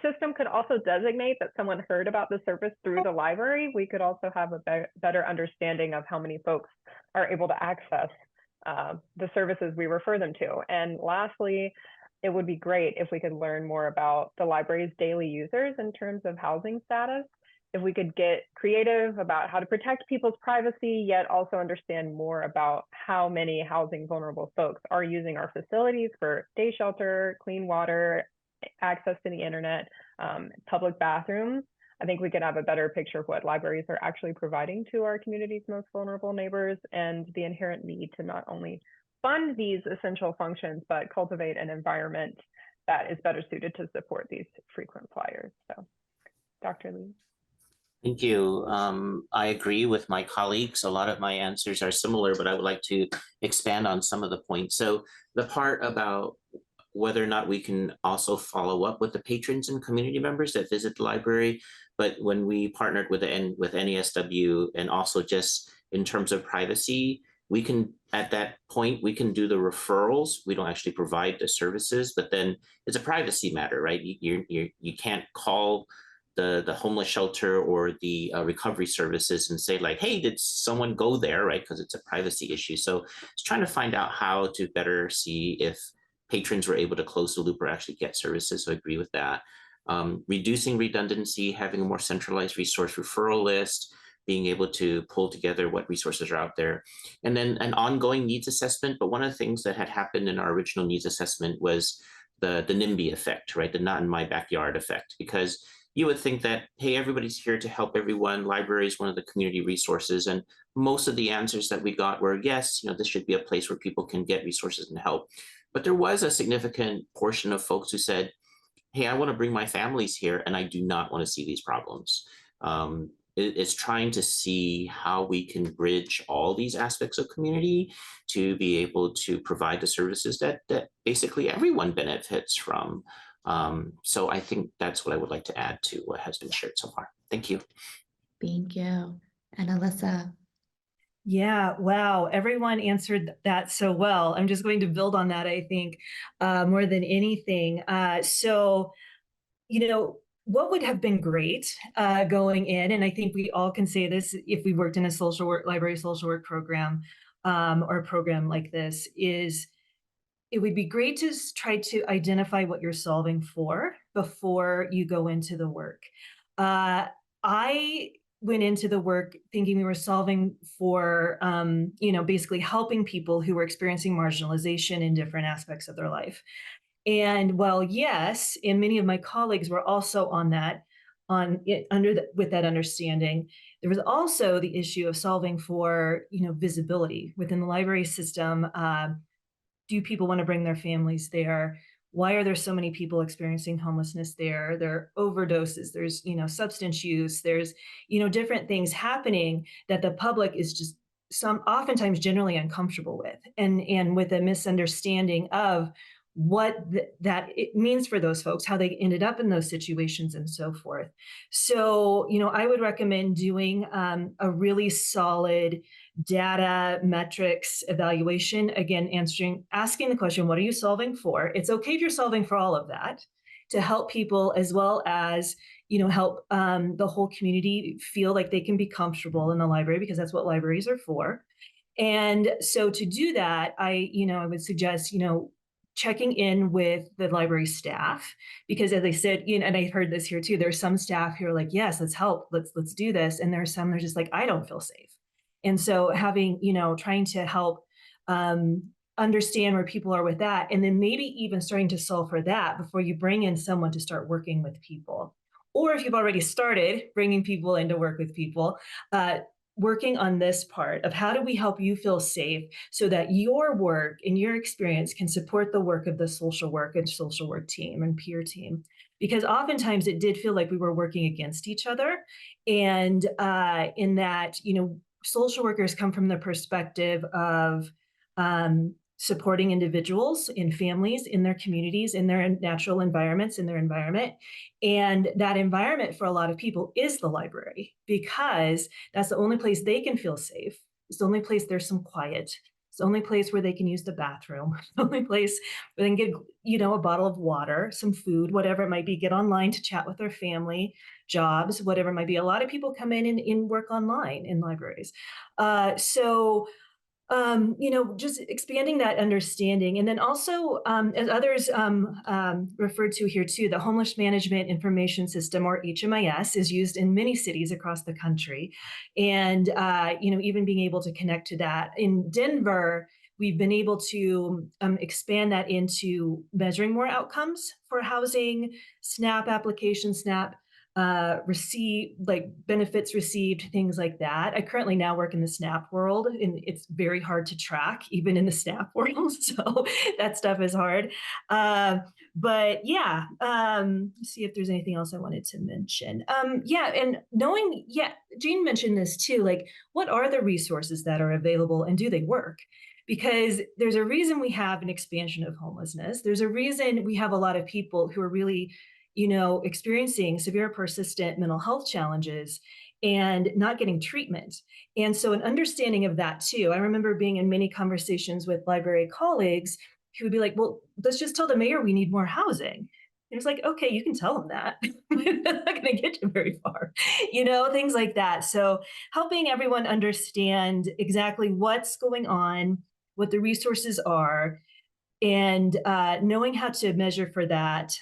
system could also designate that someone heard about the service through the library, we could also have a better understanding of how many folks are able to access the services we refer them to. And lastly, it would be great if we could learn more about the library's daily users in terms of housing status. If we could get creative about how to protect people's privacy, yet also understand more about how many housing vulnerable folks are using our facilities for day shelter, clean water, access to the internet, public bathrooms, I think we could have a better picture of what libraries are actually providing to our community's most vulnerable neighbors, and the inherent need to not only fund these essential functions, but cultivate an environment that is better suited to support these frequent flyers. So, Dr. Lee. Thank you. I agree with my colleagues. A lot of my answers are similar, but I would like to expand on some of the points. So the part about whether or not we can also follow up with the patrons and community members that visit the library. But when we partnered with NESW, and also just in terms of privacy, we can, at that point, we can do the referrals. We don't actually provide the services, but then it's a privacy matter, right? You can't call the homeless shelter or the recovery services and say like, hey, did someone go there, right? Because it's a privacy issue. So it's trying to find out how to better see if patrons were able to close the loop or actually get services. So I agree with that. Reducing redundancy, having a more centralized resource referral list, being able to pull together what resources are out there, and then an ongoing needs assessment. But one of the things that had happened in our original needs assessment was the NIMBY effect, right? The not in my backyard effect, because you would think that, hey, everybody's here to help everyone. Library is one of the community resources. And most of the answers that we got were, yes, this should be a place where people can get resources and help. But there was a significant portion of folks who said, hey, I want to bring my families here and I do not want to see these problems. It's trying to see how we can bridge all these aspects of community to be able to provide the services that basically everyone benefits from. So I think that's what I would like to add to what has been shared so far. Thank you. Thank you. And Elissa. Yeah, wow. Everyone answered that so well. I'm just going to build on that, I think, more than anything. So, what would have been great going in, and I think we all can say this if we worked in a social work, library social work program or a program like this, is it would be great to try to identify what you're solving for before you go into the work. I went into the work thinking we were solving for, basically helping people who were experiencing marginalization in different aspects of their life. And while yes, and many of my colleagues were also with that understanding, there was also the issue of solving for, visibility within the library system. Do people want to bring their families there? Why are there so many people experiencing homelessness there? There are overdoses, there's, substance use, there's, different things happening that the public is just oftentimes generally uncomfortable with, and with a misunderstanding of what that it means for those folks, how they ended up in those situations and so forth. So, I would recommend doing a really solid data metrics evaluation. Again, asking the question, what are you solving for? It's okay if you're solving for all of that to help people, as well as, help the whole community feel like they can be comfortable in the library, because that's what libraries are for. And so to do that, I would suggest, checking in with the library staff, because as I said, and I heard this here too, there's some staff who are like, yes, let's help, let's do this. And there's some that are just like, I don't feel safe. And so having, trying to help understand where people are with that, and then maybe even starting to solve for that before you bring in someone to start working with people. Or if you've already started bringing people in to work with people, working on this part of how do we help you feel safe so that your work and your experience can support the work of the social work and social work team and peer team. Because oftentimes it did feel like we were working against each other. And in that, social workers come from the perspective of supporting individuals and families in their communities, in their natural environments, in their environment. And that environment for a lot of people is the library, because that's the only place they can feel safe. It's the only place there's some quiet. It's the only place where they can use the bathroom. It's the only place where they can get, a bottle of water, some food, whatever it might be, get online to chat with their family, jobs, whatever it might be. A lot of people come in and work online in libraries. Just expanding that understanding. And then also, as others referred to here too, the Homeless Management Information System, or HMIS, is used in many cities across the country. And, even being able to connect to that. In Denver, we've been able to expand that into measuring more outcomes for housing, SNAP application, SNAP benefits received, things like that. I currently now work in the SNAP world, and it's very hard to track even in the SNAP world. So that stuff is hard. But yeah, let's see if there's anything else I wanted to mention. And knowing, Jane mentioned this too, like what are the resources that are available and do they work? Because there's a reason we have an expansion of homelessness. There's a reason we have a lot of people who are really experiencing severe persistent mental health challenges and not getting treatment. And so an understanding of that too. I remember being in many conversations with library colleagues who would be like, well, let's just tell the mayor we need more housing. And it's like, okay, you can tell them that. It's not going to get you very far, things like that. So helping everyone understand exactly what's going on, what the resources are, and knowing how to measure for that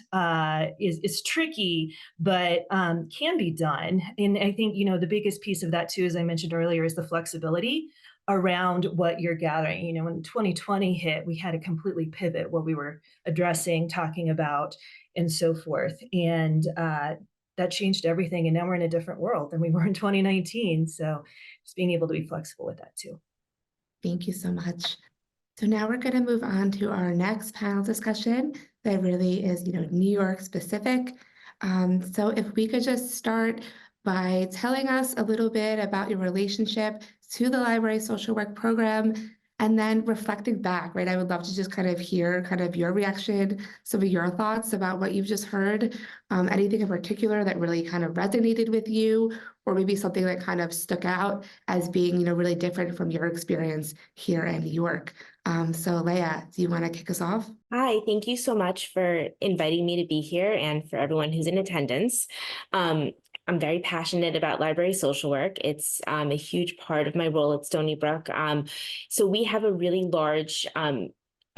is tricky, but can be done. And I think, the biggest piece of that too, as I mentioned earlier, is the flexibility around what you're gathering. When 2020 hit, we had to completely pivot what we were addressing, talking about, and so forth. And that changed everything. And now we're in a different world than we were in 2019. So just being able to be flexible with that too. Thank you so much. So now we're going to move on to our next panel discussion that really is, New York specific. So if we could just start by telling us a little bit about your relationship to the library social work program, and then reflecting back, right? I would love to just kind of hear kind of your reaction, some of your thoughts about what you've just heard, anything in particular that really kind of resonated with you, or maybe something that kind of stuck out as being, really different from your experience here in New York. So Leah, do you want to kick us off? Hi, thank you so much for inviting me to be here and for everyone who's in attendance. I'm very passionate about library social work. It's a huge part of my role at Stony Brook. So we have a really large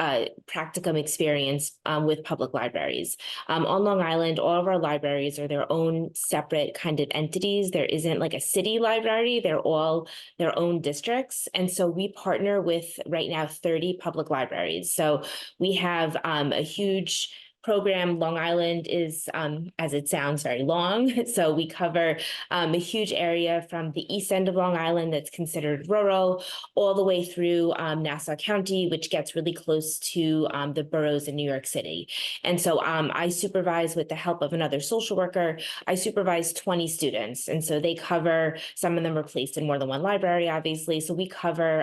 practicum experience with public libraries. On Long Island, all of our libraries are their own separate kind of entities. There isn't like a city library. They're all their own districts. And so we partner with right now 30 public libraries. So we have a huge program. Long Island is, as it sounds, very long. So we cover a huge area from the east end of Long Island that's considered rural, all the way through Nassau County, which gets really close to the boroughs in New York City. And so I supervise, with the help of another social worker, I supervise 20 students. And so they cover, some of them are placed in more than one library, obviously. So we cover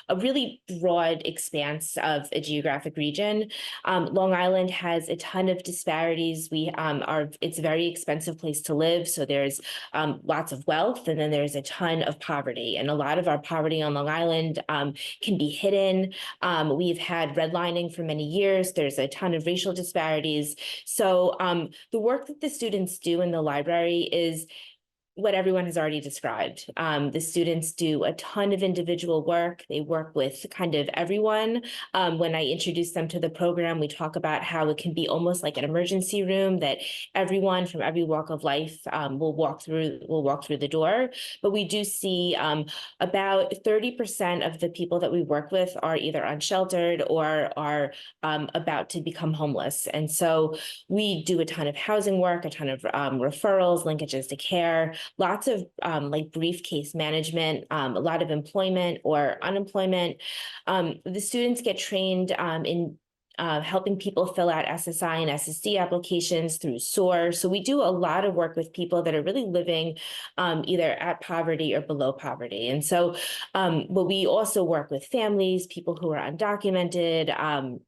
a really broad expanse of a geographic region. Long Island has a ton of disparities. It's a very expensive place to live. So there's lots of wealth, and then there's a ton of poverty. And a lot of our poverty on Long Island can be hidden. We've had redlining for many years. There's a ton of racial disparities. So the work that the students do in the library is what everyone has already described. The students do a ton of individual work. They work with kind of everyone. When I introduce them to the program, we talk about how it can be almost like an emergency room, that everyone from every walk of life will walk through the door. But we do see about 30% of the people that we work with are either unsheltered or are about to become homeless. And so we do a ton of housing work, a ton of referrals, linkages to care, lots of like brief case management, a lot of employment or unemployment. The students get trained in helping people fill out SSI and SSD applications through SOAR. So we do a lot of work with people that are really living either at poverty or below poverty. And so, but we also work with families, people who are undocumented,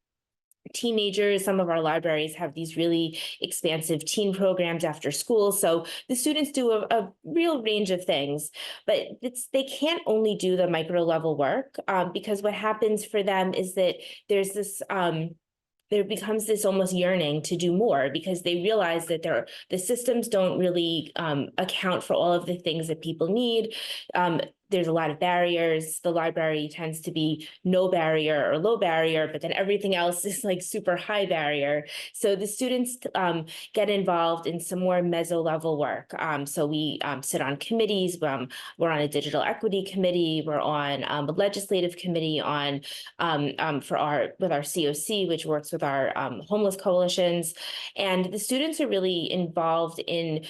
teenagers. Some of our libraries have these really expansive teen programs after school. So the students do a real range of things, but they can't only do the micro level work because what happens for them is that there's this there becomes this almost yearning to do more, because they realize that the systems don't really account for all of the things that people need. There's a lot of barriers. The library tends to be no barrier or low barrier, but then everything else is like super high barrier. So the students get involved in some more meso level work. So we sit on committees. We're on a digital equity committee. We're on a legislative committee with our COC, which works with our homeless coalitions. And the students are really involved in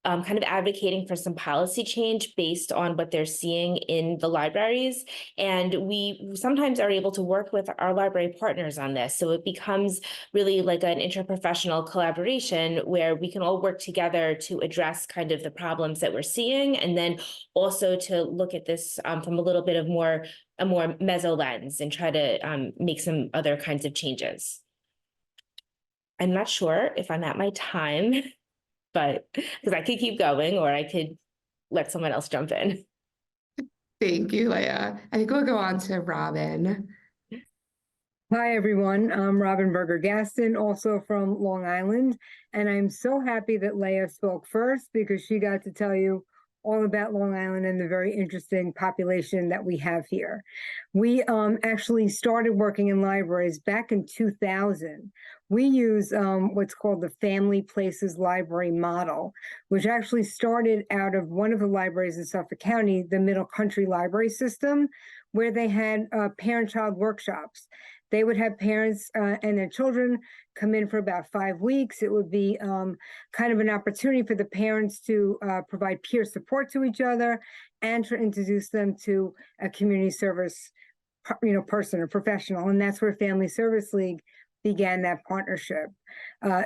kind of advocating for some policy change based on what they're seeing in the libraries. And we sometimes are able to work with our library partners on this. So it becomes really like an interprofessional collaboration where we can all work together to address kind of the problems that we're seeing, and then also to look at this from a little bit of a more meso lens and try to make some other kinds of changes. I'm not sure if I'm at my time, but because I could keep going or I could let someone else jump in. Thank you, Leah. I think we'll go on to Robyn. Hi, everyone. I'm Robyn Berger-Gaston, also from Long Island. And I'm so happy that Leah spoke first, because she got to tell you all about Long Island and the very interesting population that we have here. We actually started working in libraries back in 2000. We use what's called the Family Places Library model, which actually started out of one of the libraries in Suffolk County, the Middle Country Library System, where they had parent-child workshops. They would have parents and their children come in for about 5 weeks. It would be kind of an opportunity for the parents to provide peer support to each other and to introduce them to a community service, person or professional. And that's where Family Service League began that partnership.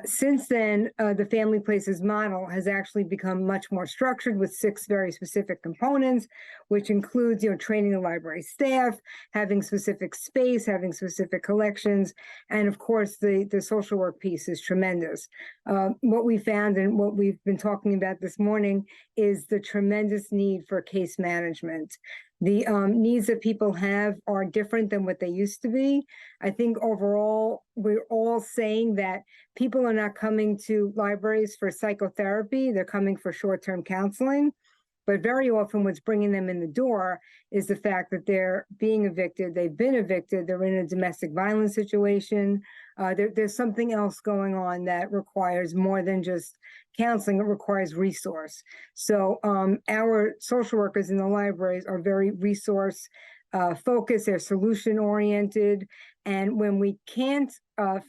Since then, the Family Places model has actually become much more structured with 6 very specific components, which includes, training the library staff, having specific space, having specific collections, and of course, the social work piece is tremendous. What we found and what we've been talking about this morning is the tremendous need for case management. The needs that people have are different than what they used to be. I think overall, we're all saying that people are not coming to libraries for psychotherapy. They're coming for short-term counseling. But very often what's bringing them in the door is the fact that they're being evicted, they've been evicted, they're in a domestic violence situation. There's something else going on that requires more than just counseling, it requires resource. So our social workers in the libraries are very resource focused, they're solution oriented. And when we can't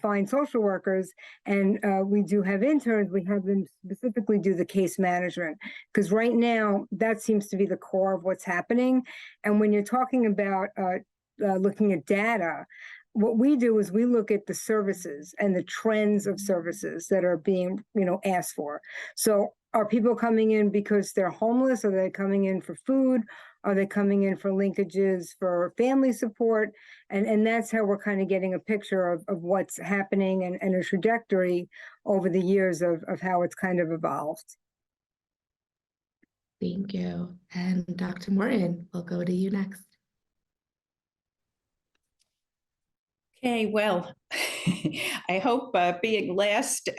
find social workers and we do have interns, we have them specifically do the case management. Because right now, that seems to be the core of what's happening. And when you're talking about looking at data, what we do is we look at the services and the trends of services that are being, asked for. So are people coming in because they're homeless? Are they coming in for food? Are they coming in for linkages for family support? And that's how we're kind of getting a picture of what's happening and a trajectory over the years of how it's kind of evolved. Thank you. And Dr. Morton, we'll go to you next. Okay, well, I hope being last,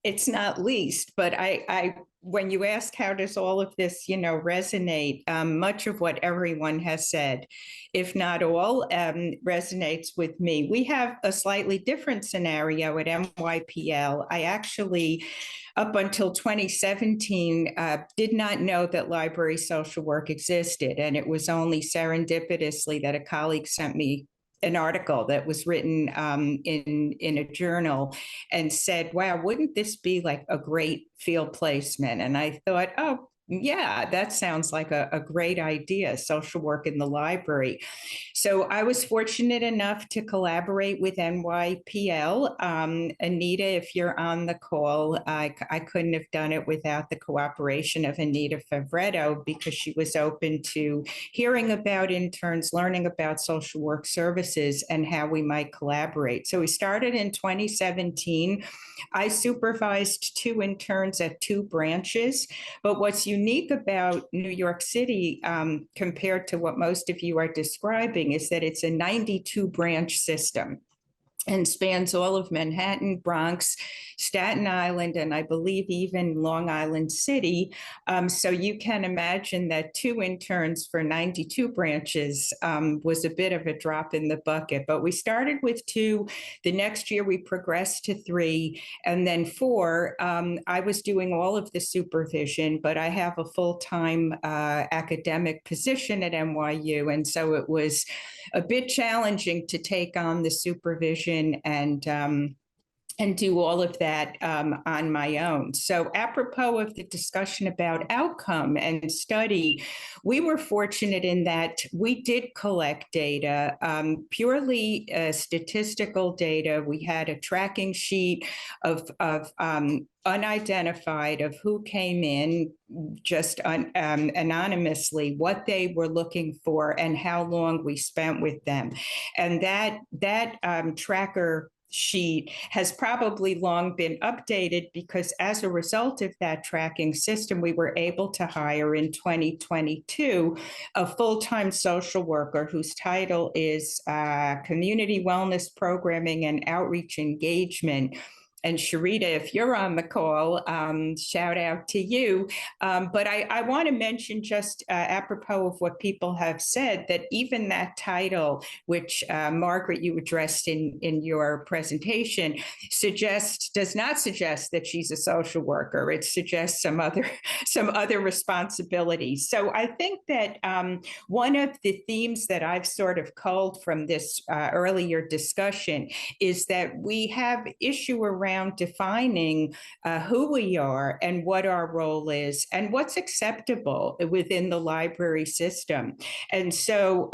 it's not least, but I when you ask how does all of this, resonate, much of what everyone has said, if not all, resonates with me. We have a slightly different scenario at MYPL. I actually, up until 2017, did not know that library social work existed. And it was only serendipitously that a colleague sent me an article that was written in a journal and said, wow, wouldn't this be like a great field placement? And I thought, oh, yeah, that sounds like a great idea, social work in the library. So I was fortunate enough to collaborate with NYPL. Anita, if you're on the call, I couldn't have done it without the cooperation of Anita Favretto, because she was open to hearing about interns, learning about social work services and how we might collaborate. So we started in 2017. I supervised 2 interns at 2 branches, but what's unique about New York City compared to what most of you are describing is that it's a 92 branch system and spans all of Manhattan, Bronx, Staten Island, and I believe even Long Island City. So you can imagine that 2 interns for 92 branches was a bit of a drop in the bucket. But we started with 2. The next year we progressed to 3, and then 4. I was doing all of the supervision, but I have a full-time academic position at NYU. And so it was a bit challenging to take on the supervision and do all of that on my own. So apropos of the discussion about outcome and study, we were fortunate in that we did collect data, purely statistical data. We had a tracking sheet of unidentified, of who came in just anonymously, what they were looking for, and how long we spent with them. And that tracker sheet has probably long been updated, because as a result of that tracking system, we were able to hire in 2022 a full-time social worker whose title is Community Wellness Programming and Outreach Engagement. And Sharita, if you're on the call, shout out to you. But I want to mention, just apropos of what people have said, that even that title, which Margaret, you addressed in your presentation, does not suggest that she's a social worker. It suggests some other responsibilities. So I think that one of the themes that I've sort of culled from this earlier discussion is that we have issue around defining who we are and what our role is and what's acceptable within the library system. And so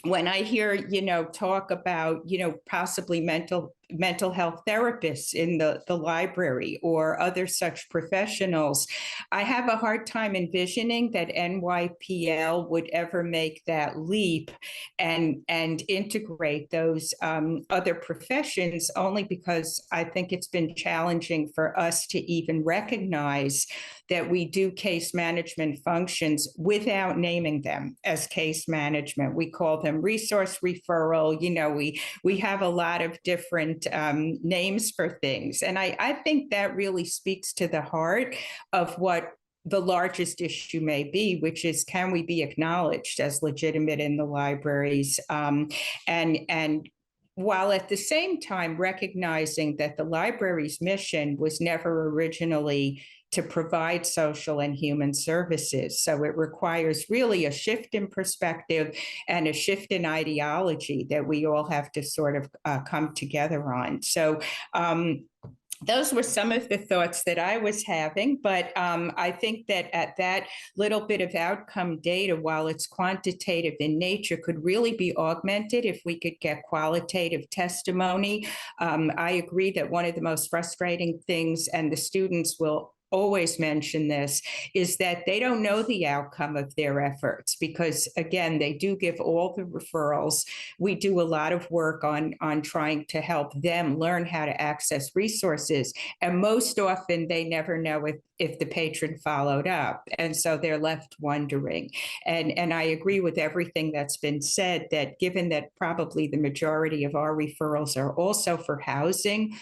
when I hear, talk about, possibly mental health therapists in the library or other such professionals, I have a hard time envisioning that NYPL would ever make that leap and integrate those other professions, only because I think it's been challenging for us to even recognize that we do case management functions without naming them as case management. We call them resource referral. We have a lot of different names for things. And I think that really speaks to the heart of what the largest issue may be, which is, can we be acknowledged as legitimate in the libraries? And while at the same time recognizing that the library's mission was never originally to provide social and human services. So it requires really a shift in perspective and a shift in ideology that we all have to sort of come together on. So those were some of the thoughts that I was having, but I think that at that little bit of outcome data, while it's quantitative in nature, could really be augmented if we could get qualitative testimony. I agree that one of the most frustrating things, and the students will always mention this, is that they don't know the outcome of their efforts because, again, they do give all the referrals. We do a lot of work on trying to help them learn how to access resources. And most often they never know if the patron followed up. And so they're left wondering. And I agree with everything that's been said, that given that probably the majority of our referrals are also for housing,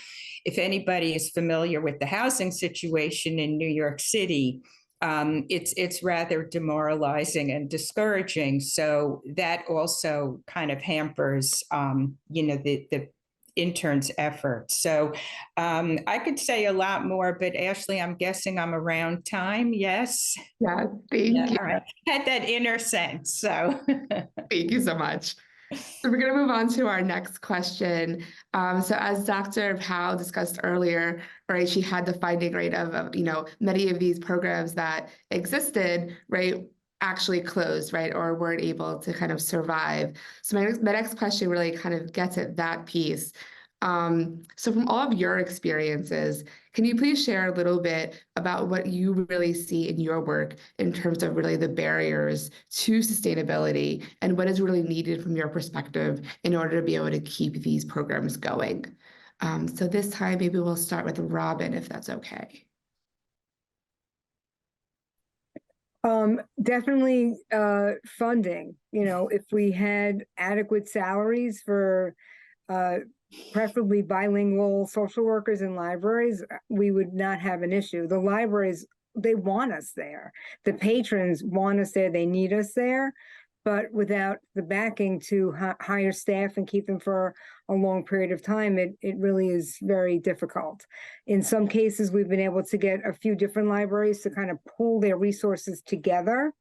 if anybody is familiar with the housing situation in New York City, it's rather demoralizing and discouraging. So that also kind of hampers, the interns' efforts. So I could say a lot more, but Ashley, I'm guessing I'm around time. Yes. Yeah, thank you. All right. Had that inner sense. So thank you so much. So we're going to move on to our next question. So as Dr. Paauw discussed earlier, right, she had the finding rate of many of these programs that existed, right, actually closed, right, or weren't able to kind of survive. So my next question really kind of gets at that piece. So from all of your experiences, can you please share a little bit about what you really see in your work in terms of really the barriers to sustainability and what is really needed from your perspective in order to be able to keep these programs going? So this time, maybe we'll start with Robyn, if that's okay. Definitely funding. If we had adequate salaries for preferably bilingual social workers in libraries, we would not have an issue. The libraries, they want us there. The patrons want us there. They need us there. But without the backing to hire staff and keep them for a long period of time, it really is very difficult. In some cases, we've been able to get a few different libraries to kind of pool their resources together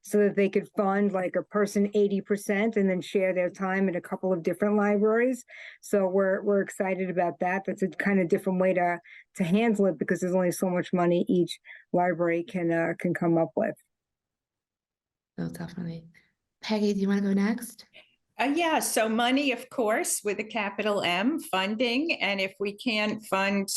so that they could fund like a person 80% and then share their time in a couple of different libraries. So we're excited about that. That's a kind of different way to handle it because there's only so much money each library can come up with. Oh, definitely. Peggy, do you want to go next? Yeah, so money, of course, with a capital M, funding. And if we can't fund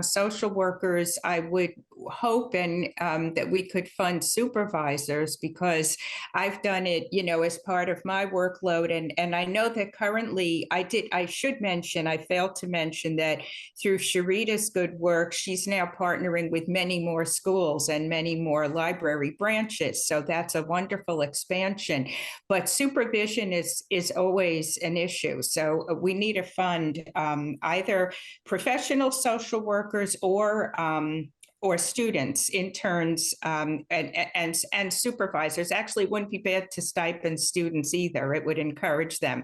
social workers, I would hope that we could fund supervisors, because I've done it, as part of my workload. And I know that currently I failed to mention that through Sharita's good work, she's now partnering with many more schools and many more library branches. So that's a wonderful expansion. But supervision is always an issue. So we need to fund either professional social workers or students, interns, and supervisors. Actually, wouldn't be bad to stipend students either. It would encourage them,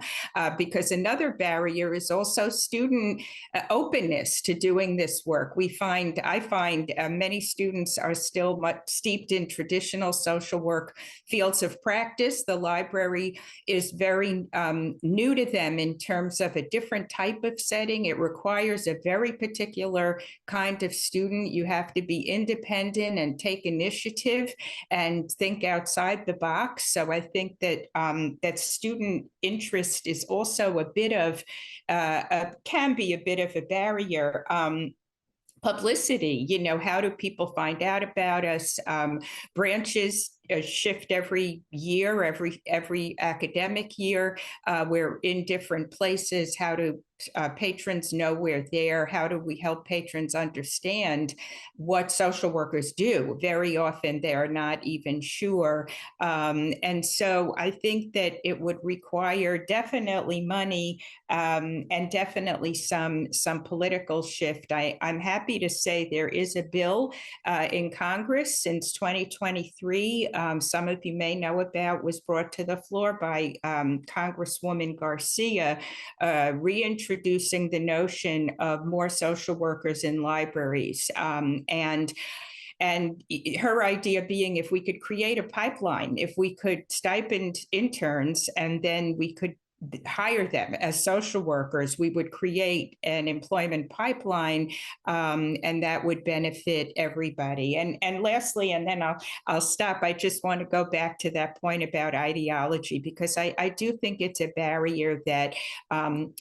because another barrier is also student openness to doing this work. I find many students are still much steeped in traditional social work fields of practice. The library is very new to them in terms of a different type of setting. It requires a very particular kind of student. You have to be independent and take initiative and think outside the box. So I think that that student interest is also a bit of can be a bit of a barrier. Publicity, how do people find out about us? Branches shift every year, every academic year. We're in different places. How do patrons know we're there? How do we help patrons understand what social workers do? Very often they're not even sure. And so I think that it would require definitely money and definitely some political shift. I'm happy to say there is a bill in Congress since 2023. Some of you may know about, was brought to the floor by Congresswoman Garcia, reintroducing the notion of more social workers in libraries. And her idea being, if we could create a pipeline, if we could stipend interns and then we could hire them as social workers, we would create an employment pipeline, and that would benefit everybody. And lastly, and then I'll stop. I just want to go back to that point about ideology, because I do think it's a barrier that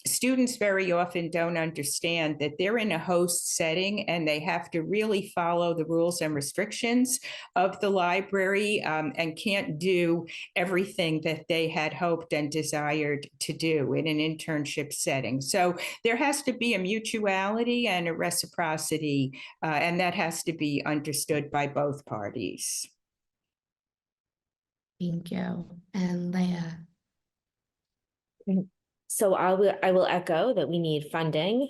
students very often don't understand, that they're in a host setting and they have to really follow the rules and restrictions of the library, and can't do everything that they had hoped and desired to do in an internship setting. So there has to be a mutuality and a reciprocity, and that has to be understood by both parties. Thank you. And Leah. So I will echo that we need funding,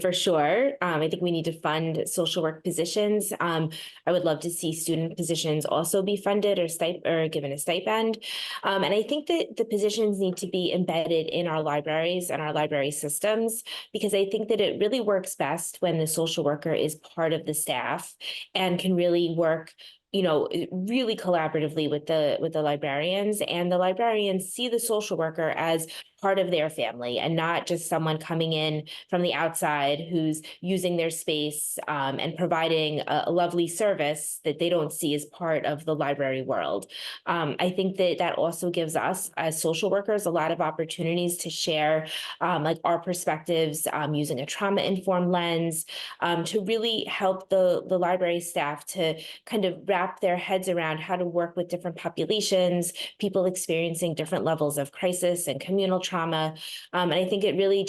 for sure. I think we need to fund social work positions. I would love to see student positions also be funded or given a stipend. And I think that the positions need to be embedded in our libraries and our library systems, because I think that it really works best when the social worker is part of the staff and can really work really collaboratively with the librarians, and the librarians see the social worker as part of their family and not just someone coming in from the outside who's using their space and providing a lovely service that they don't see as part of the library world. I think that also gives us as social workers a lot of opportunities to share like our perspectives using a trauma-informed lens to really help the library staff to kind of wrap their heads around how to work with different populations, people experiencing different levels of crisis and communal trauma. And I think it really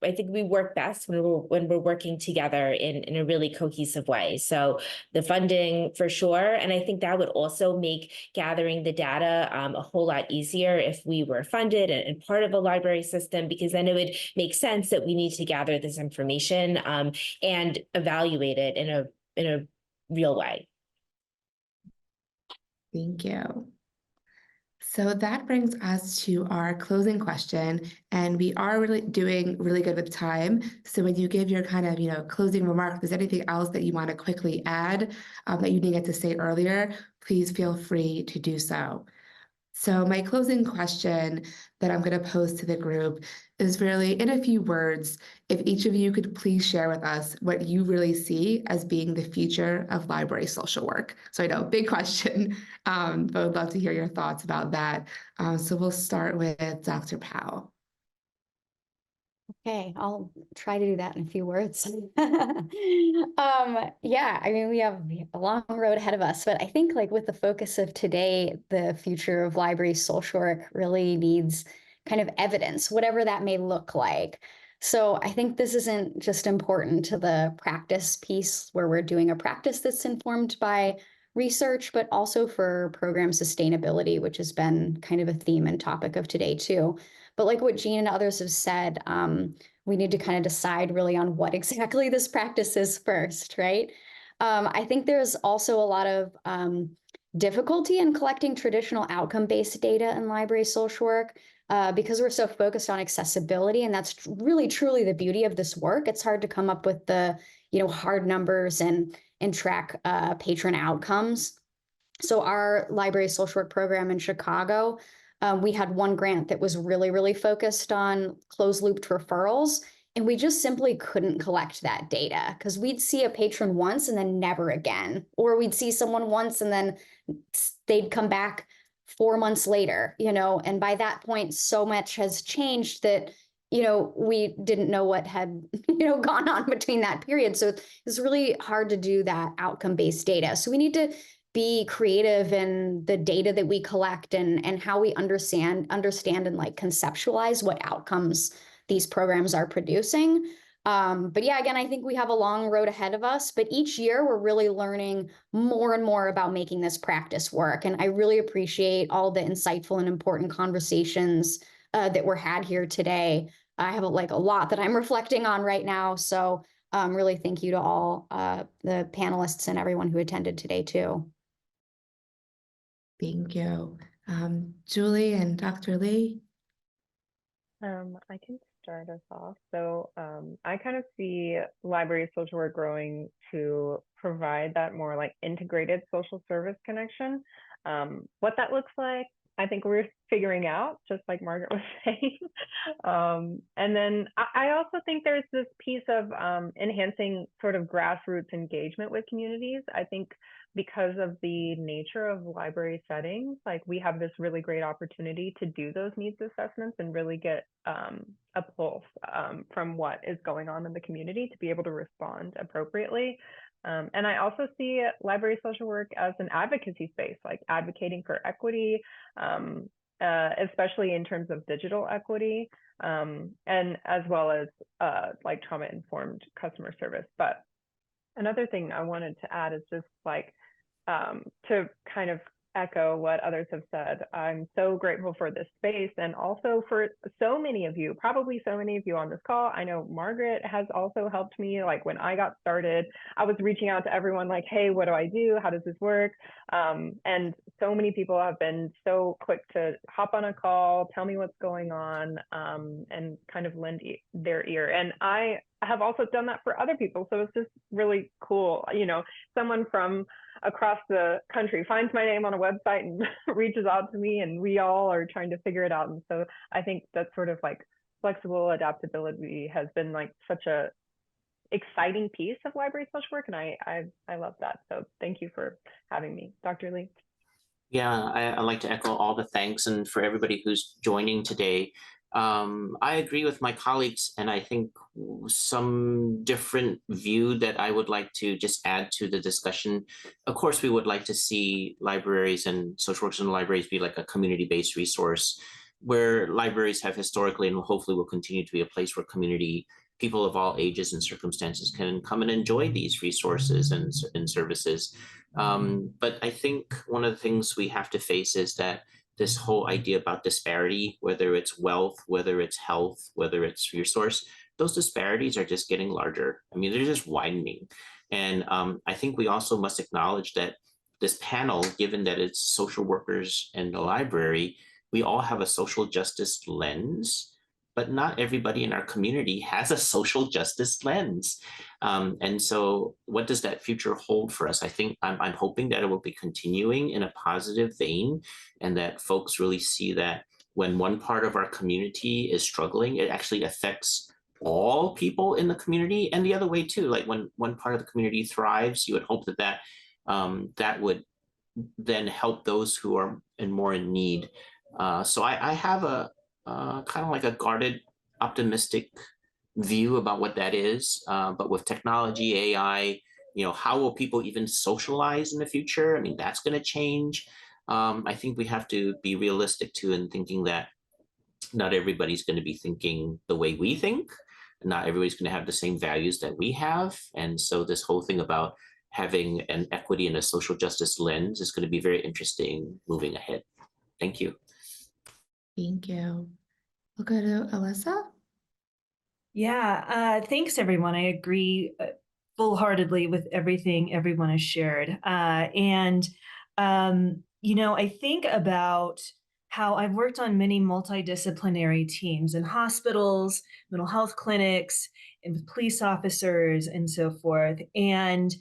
I think we work best when we're working together in a really cohesive way. So the funding for sure. And I think that would also make gathering the data a whole lot easier if we were funded and part of a library system, because then it would make sense that we need to gather this information and evaluate it in a real way. Thank you. So that brings us to our closing question, and we are really doing really good with time. So when you give your kind of, closing remark, if there's anything else that you want to quickly add that you didn't get to say earlier, please feel free to do so. So my closing question that I'm going to pose to the group is really, in a few words, if each of you could please share with us what you really see as being the future of library social work. So I know, big question, but I'd love to hear your thoughts about that. So we'll start with Dr. Paauw. Okay, I'll try to do that in a few words. Yeah, I mean, we have a long road ahead of us, but I think like with the focus of today, the future of library social work really needs kind of evidence, whatever that may look like. So I think this isn't just important to the practice piece where we're doing a practice that's informed by research, but also for program sustainability, which has been kind of a theme and topic of today too. But like what Jean and others have said, we need to kind of decide really on what exactly this practice is first, right? I think there's also a lot of difficulty in collecting traditional outcome-based data in library social work because we're so focused on accessibility, and that's really truly the beauty of this work. It's hard to come up with the hard numbers and track patron outcomes. So our library social work program in Chicago, we had one grant that was really, really focused on closed-looped referrals, and we just simply couldn't collect that data because we'd see a patron once and then never again, or we'd see someone once and then they'd come back 4 months later, and by that point, so much has changed that, we didn't know what had, gone on between that period. So it's really hard to do that outcome-based data. So we need to be creative in the data that we collect and how we understand and like conceptualize what outcomes these programs are producing. But yeah, again, I think we have a long road ahead of us, but each year we're really learning more and more about making this practice work. And I really appreciate all the insightful and important conversations that were had here today. I have like a lot that I'm reflecting on right now. So really thank you to all the panelists and everyone who attended today too. Thank you. Julie and Dr. Lee. I can start us off. So I kind of see library social work growing to provide that more like integrated social service connection. What that looks like, I think we're figuring out, just like Margaret was saying. And then I also think there's this piece of enhancing sort of grassroots engagement with communities. I think because of the nature of library settings, like we have this really great opportunity to do those needs assessments and really get a pulse from what is going on in the community to be able to respond appropriately. And I also see library social work as an advocacy space, like advocating for equity, especially in terms of digital equity, and as well as like trauma-informed customer service. But another thing I wanted to add is just like to kind of echo what others have said. I'm so grateful for this space and also for so many of you, probably so many of you on this call. I know Margaret has also helped me. Like when I got started, I was reaching out to everyone like, hey, what do I do? How does this work? And so many people have been so quick to hop on a call, tell me what's going on, and kind of lend their ear. And I have also done that for other people. So it's just really cool. You know, someone from across the country finds my name on a website and reaches out to me, and we all are trying to figure it out. And so I think that sort of like flexible adaptability has been like such a exciting piece of library social work. And I love that. So thank you for having me. Dr. Lee. Yeah, I'd like to echo all the thanks, and for everybody who's joining today. I agree with my colleagues, and I think some different view that I would like to just add to the discussion. Of course, we would like to see libraries and social workers in libraries be like a community-based resource, where libraries have historically and hopefully will continue to be a place where people of all ages and circumstances can come and enjoy these resources and services. But I think one of the things we have to face is that this whole idea about disparity, whether it's wealth, whether it's health, whether it's resource, those disparities are just getting larger. I mean, they're just widening. And I think we also must acknowledge that this panel, given that it's social workers and the library, we all have a social justice lens, but not everybody in our community has a social justice lens. And so what does that future hold for us? I think I'm hoping that it will be continuing in a positive vein, and that folks really see that when one part of our community is struggling, it actually affects all people in the community, and the other way too. Like when one part of the community thrives, you would hope that that would then help those who are more in need. So I have a kind of like a guarded, optimistic view about what that is. But with technology, AI, how will people even socialize in the future? I mean, that's going to change. I think we have to be realistic too in thinking that not everybody's going to be thinking the way we think. Not everybody's going to have the same values that we have. And so this whole thing about having an equity and a social justice lens is going to be very interesting moving ahead. Thank you. Thank you. We'll go to Elissa. Yeah, thanks everyone. I agree full-heartedly with everything everyone has shared. I think about how I've worked on many multidisciplinary teams in hospitals, mental health clinics, and with police officers and so forth. And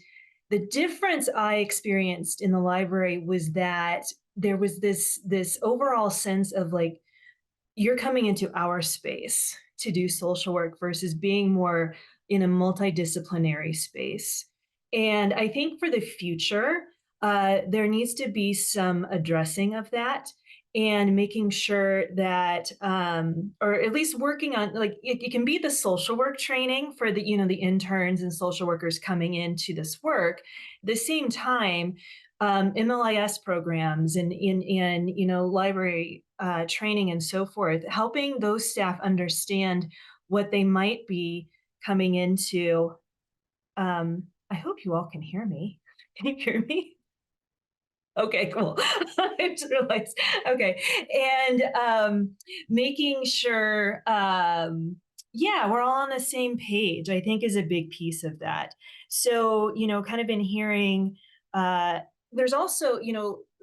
the difference I experienced in the library was that there was this overall sense of like, you're coming into our space to do social work versus being more in a multidisciplinary space. And I think for the future, there needs to be some addressing of that. and making sure that, or at least working on, like, it can be the social work training for the, the interns and social workers coming into this work. At the same time, MLIS programs and library training and so forth, helping those staff understand what they might be coming into. I hope you all can hear me. Can you hear me? Okay, cool. I just realized. Okay. And making sure, we're all on the same page, I think, is a big piece of that. So, kind of been hearing, there's also,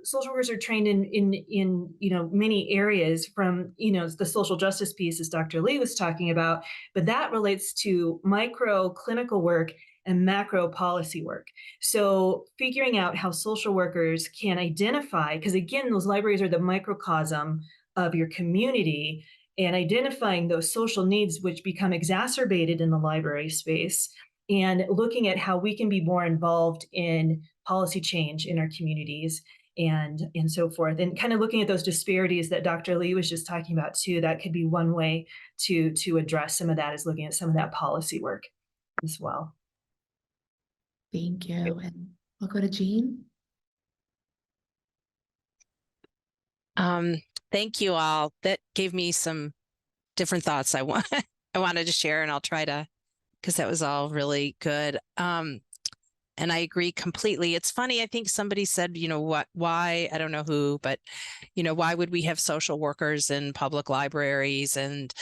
social workers are trained in many areas from, the social justice piece, as Dr. Lee was talking about, but that relates to micro clinical work and macro policy work. So figuring out how social workers can identify, because again, those libraries are the microcosm of your community, and identifying those social needs which become exacerbated in the library space, and looking at how we can be more involved in policy change in our communities and so forth, and kind of looking at those disparities that Dr. Lee was just talking about too. That could be one way to address some of that, is looking at some of that policy work as well. Thank you. And we'll go to Jean. Thank you all. That gave me some different thoughts I wanted to share, and I'll try to, because that was all really good. And I agree completely. It's funny, I think somebody said, why, I don't know who, but, why would we have social workers in public libraries? And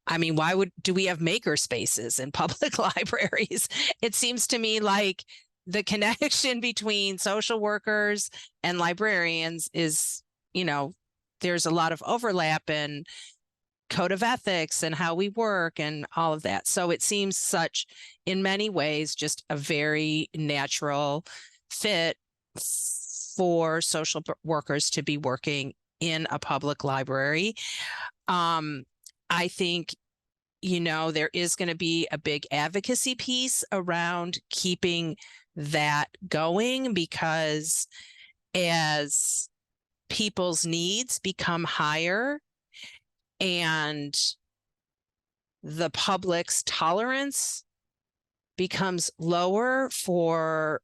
I mean, do we have maker spaces in public libraries? It seems to me like the connection between social workers and librarians is, there's a lot of overlap in code of ethics and how we work and all of that. So it seems in many ways, just a very natural fit for social workers to be working in a public library. I think, there is going to be a big advocacy piece around keeping that going, because as people's needs become higher and the public's tolerance becomes lower for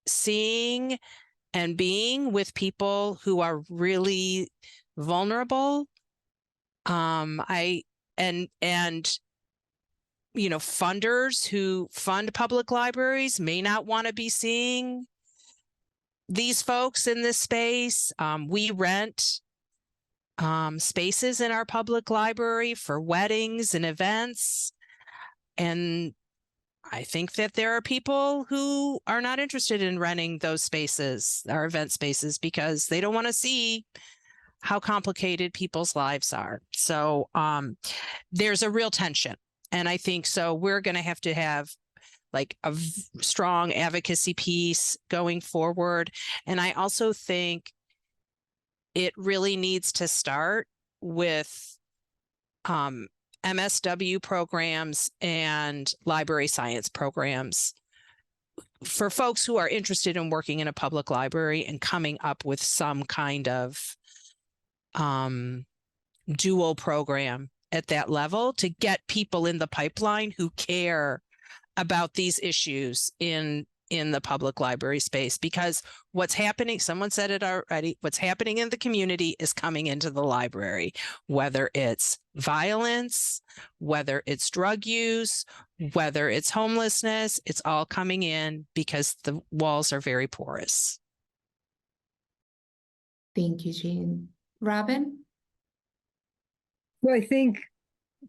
seeing and being with people who are really vulnerable, funders who fund public libraries may not want to be seeing these folks in this space. We rent spaces in our public library for weddings and events. And I think that there are people who are not interested in renting those spaces, our event spaces, because they don't want to see how complicated people's lives are. So there's a real tension. And I think so we're going to have like a strong advocacy piece going forward. And I also think it really needs to start with MSW programs and library science programs for folks who are interested in working in a public library and coming up with some kind of dual program at that level to get people in the pipeline who care about these issues in the public library space. Because what's happening, someone said it already, what's happening in the community is coming into the library, whether it's violence, whether it's drug use, whether it's homelessness, it's all coming in because the walls are very porous. Thank you, Jean. Robyn? Well, I think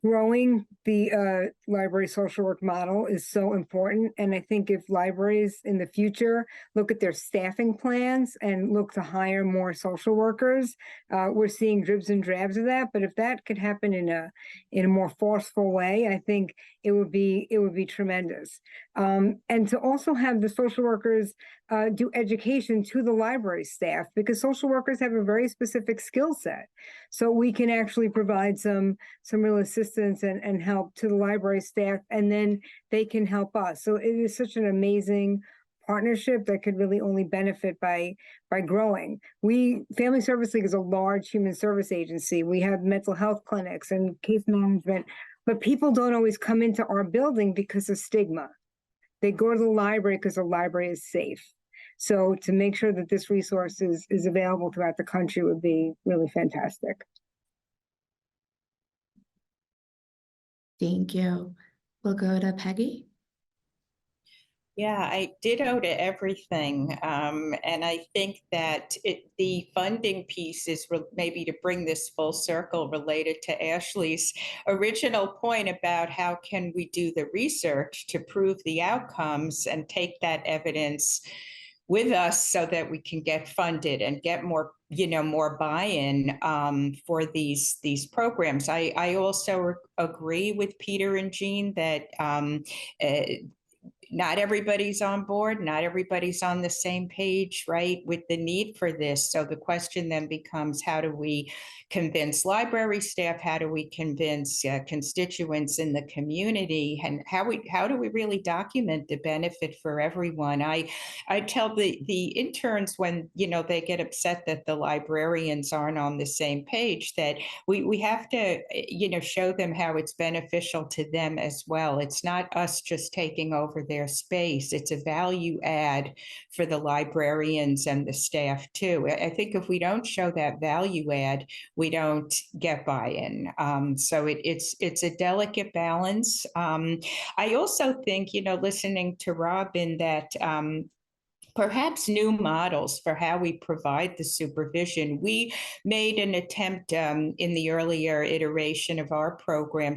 growing the library social work model is so important. And I think if libraries in the future look at their staffing plans and look to hire more social workers, we're seeing dribs and drabs of that. But if that could happen in a more forceful way, I think it would be tremendous. And to also have the social workers do education to the library staff, because social workers have a very specific skill set. So we can actually provide some real assistance and help to the library staff, and then they can help us. So it is such an amazing partnership that could really only benefit by growing. Family Service League is a large human service agency. We have mental health clinics and case management, but people don't always come into our building because of stigma. They go to the library because the library is safe. So to make sure that this resource is available throughout the country would be really fantastic. Thank you. We'll go to Peggy. Yeah, I ditto to everything. And I think that the funding piece is maybe to bring this full circle related to Ashley's original point about how can we do the research to prove the outcomes and take that evidence with us so that we can get funded and get more, more buy-in for these programs. I also agree with Peter and Jean that not everybody's on board, not everybody's on the same page, right, with the need for this. So the question then becomes, how do we convince library staff? How do we convince constituents in the community? And how do we really document the benefit for everyone? I tell the interns when, they get upset that the librarians aren't on the same page, that we have to, show them how it's beneficial to them as well. It's not us just taking over their space. It's a value add for the librarians and the staff too. I think if we don't show that value add, we don't get buy-in. So it's a delicate balance. I also think, listening to Robyn, that perhaps new models for how we provide the supervision. We made an attempt in the earlier iteration of our program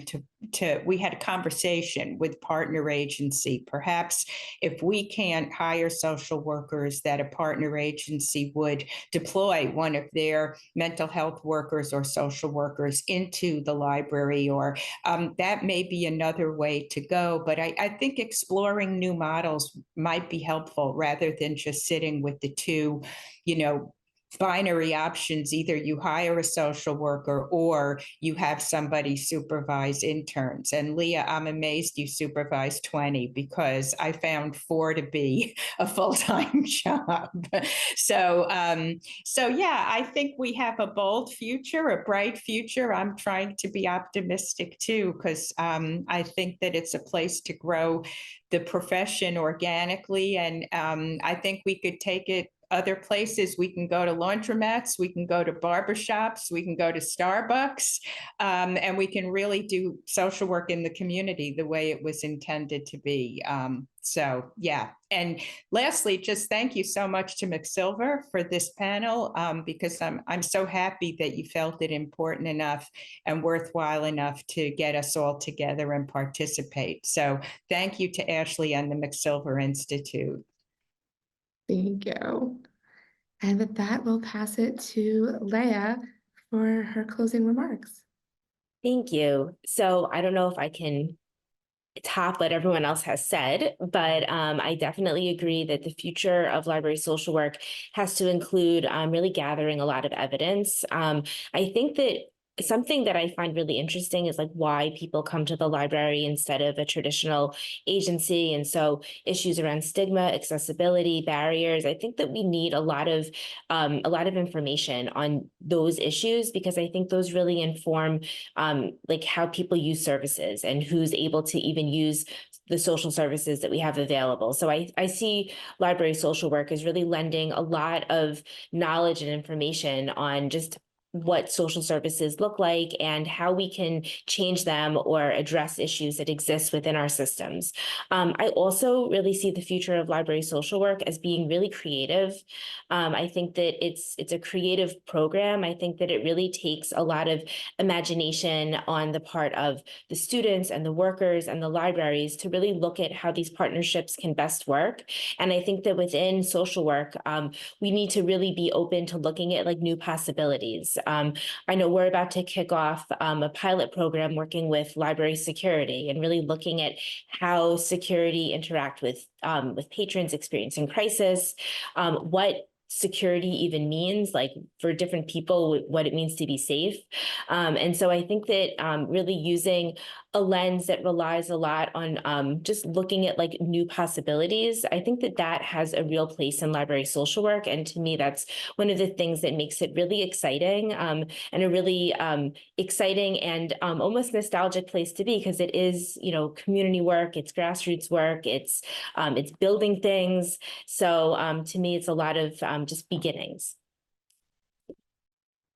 we had a conversation with partner agency. Perhaps if we can't hire social workers, that a partner agency would deploy one of their mental health workers or social workers into the library, or that may be another way to go. But I think exploring new models might be helpful rather than just sitting with the two, binary options. Either you hire a social worker or you have somebody supervise interns. And Leah, I'm amazed you supervised 20, because I found 4 to be a full-time job. So yeah, I think we have a bold future, a bright future. I'm trying to be optimistic too, because I think that it's a place to grow the profession organically. And I think we could take it other places. We can go to laundromats, we can go to barbershops, we can go to Starbucks, and we can really do social work in the community the way it was intended to be. So yeah. And lastly, just thank you so much to McSilver for this panel, because I'm so happy that you felt it important enough and worthwhile enough to get us all together and participate. So thank you to Ashley and the McSilver Institute. Thank you. And with that, we'll pass it to Leah for her closing remarks. Thank you. So I don't know if I can top what everyone else has said, but I definitely agree that the future of library social work has to include really gathering a lot of evidence. I think that something that I find really interesting is like why people come to the library instead of a traditional agency. And so issues around stigma, accessibility, barriers, I think that we need a lot of information on those issues, because I think those really inform like how people use services and who's able to even use the social services that we have available. So I see library social work as really lending a lot of knowledge and information on just what social services look like and how we can change them or address issues that exist within our systems. I also really see the future of library social work as being really creative. I think that it's a creative program. I think that it really takes a lot of imagination on the part of the students and the workers and the libraries to really look at how these partnerships can best work. And I think that within social work, we need to really be open to looking at like new possibilities. I know we're about to kick off a pilot program working with library security and really looking at how security interact with patrons experiencing crisis, what security even means, like for different people, what it means to be safe. And so I think that really using a lens that relies a lot on just looking at like new possibilities, I think that that has a real place in library social work. And to me, that's one of the things that makes it really exciting, and a really exciting and almost nostalgic place to be, because it is, you know, community work, it's grassroots work, it's building things. So to me, it's a lot of just beginnings.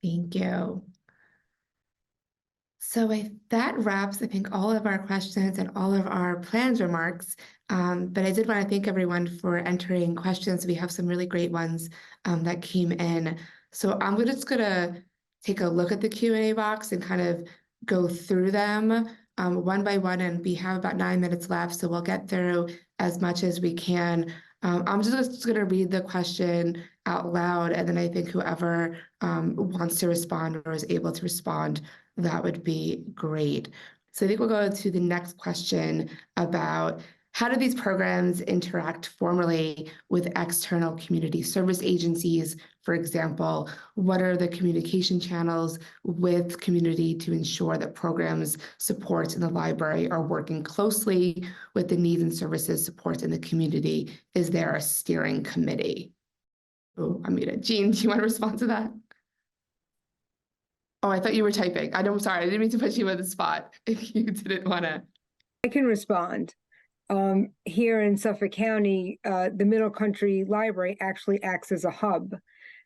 Thank you. So that wraps, I think, all of our questions and all of our planned remarks. But I did want to thank everyone for entering questions. We have some really great ones that came in. So I'm just going to take a look at the Q&A box and kind of go through them one by one. And we have about 9 minutes left, so we'll get through as much as we can. I'm just going to read the question out loud, and then I think whoever wants to respond or is able to respond, that would be great. So I think we'll go to the next question about how do these programs interact formally with external community service agencies? For example, what are the communication channels with community to ensure that programs supports in the library are working closely with the needs and services supports in the community? Is there a steering committee? Oh, I'm muted. Jean, do you want to respond to that? Oh, I thought you were typing. I'm sorry. I didn't mean to put you on the spot if you didn't want to. I can respond. Here in Suffolk County, the Middle Country Library actually acts as a hub.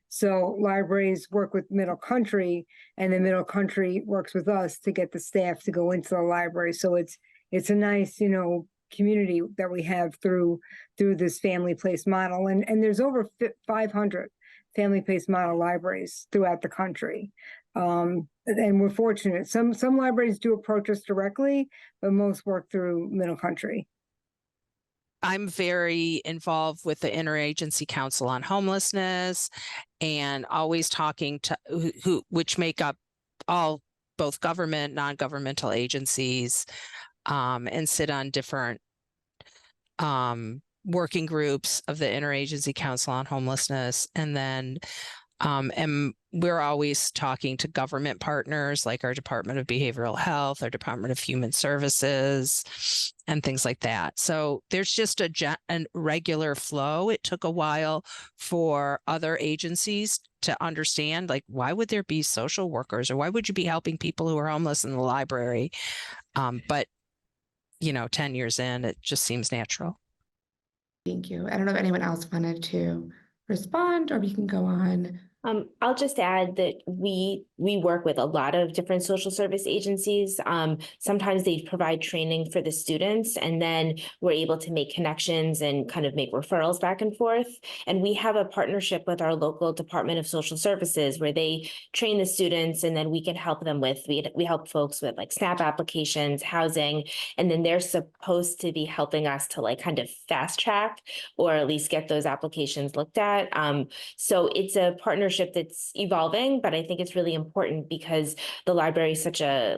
So libraries work with Middle Country, and the Middle Country works with us to get the staff to go into the library. So it's a nice, you know, community that we have through this family place model. And there's over 500 family place model libraries throughout the country. And we're fortunate. Some libraries do approach us directly, but most work through Middle Country. I'm very involved with the Interagency Council on Homelessness, and always talking to which make up both government, non-governmental agencies, and sit on different working groups of the Interagency Council on Homelessness. And then and we're always talking to government partners like our Department of Behavioral Health, our Department of Human Services, and things like that. So there's just a regular flow. It took a while for other agencies to understand, like, why would there be social workers, or why would you be helping people who are homeless in the library? But, you know, 10 years in, it just seems natural. Thank you. I don't know if anyone else wanted to respond, or we can go on. I'll just add that we work with a lot of different social service agencies. Sometimes they provide training for the students, and then we're able to make connections and kind of make referrals back and forth. And we have a partnership with our local Department of Social Services where they train the students, and then we can help them with, we help folks with like SNAP applications, housing, and then they're supposed to be helping us to like kind of fast track or at least get those applications looked at. So it's a partnership that's evolving, but I think it's really important because the library is such a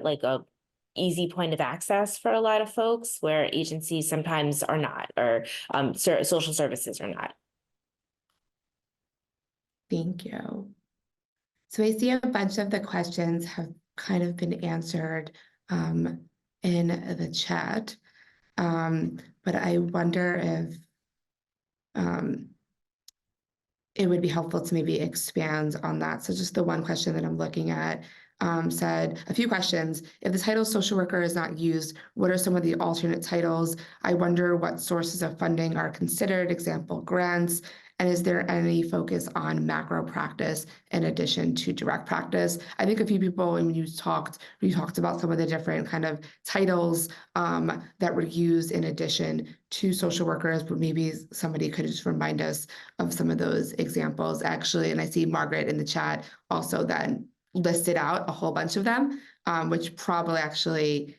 easy point of access for a lot of folks, where agencies sometimes are not, or social services are not. Thank you. So I see a bunch of the questions have kind of been answered in the chat, but I wonder if it would be helpful to maybe expand on that. So just the one question that I'm looking at said a few questions. If the title social worker is not used, what are some of the alternate titles? I wonder what sources of funding are considered, example, grants, and is there any focus on macro practice in addition to direct practice? I think a few people, when you talked about some of the different kind of titles that were used in addition to social workers, but maybe somebody could just remind us of some of those examples, actually. And I see Margaret in the chat also then listed out a whole bunch of them, which probably actually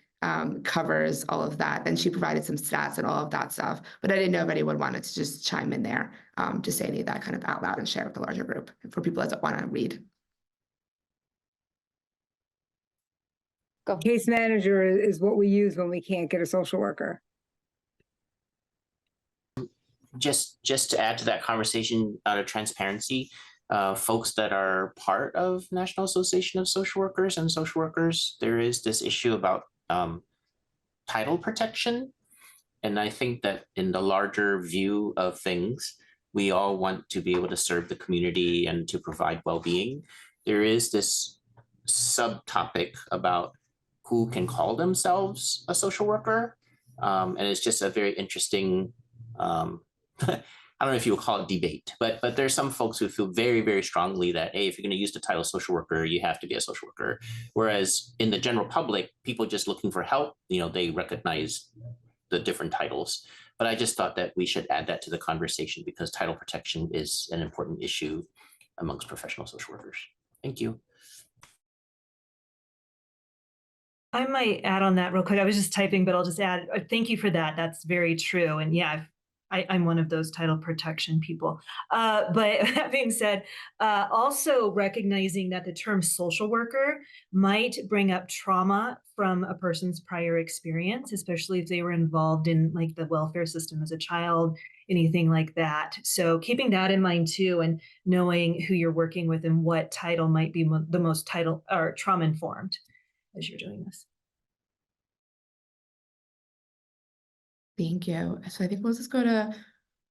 covers all of that. And she provided some stats and all of that stuff, but I didn't know if anyone wanted to just chime in there, to say any of that kind of out loud and share with the larger group for people that want to read. Go. Case manager is what we use when we can't get a social worker. just to add to that conversation out of transparency, folks that are part of National Association of Social Workers and social workers, there is this issue about title protection. And I think that in the larger view of things, we all want to be able to serve the community and to provide well-being. There is this subtopic about who can call themselves a social worker. And it's just a very interesting, I don't know if you would call it debate, but there's some folks who feel very, very strongly that, hey, if you're going to use the title social worker, you have to be a social worker. Whereas in the general public, people just looking for help, they recognize the different titles. But I just thought that we should add that to the conversation because title protection is an important issue amongst professional social workers. Thank you. I might add on that real quick. I was just typing, but I'll just add, thank you for that. That's very true. And yeah, I'm one of those title protection people. But that being said, also recognizing that the term social worker might bring up trauma from a person's prior experience, especially if they were involved in like the welfare system as a child, anything like that. So keeping that in mind too, and knowing who you're working with and what title might be the most title or trauma informed as you're doing this. Thank you. So I think we'll just go to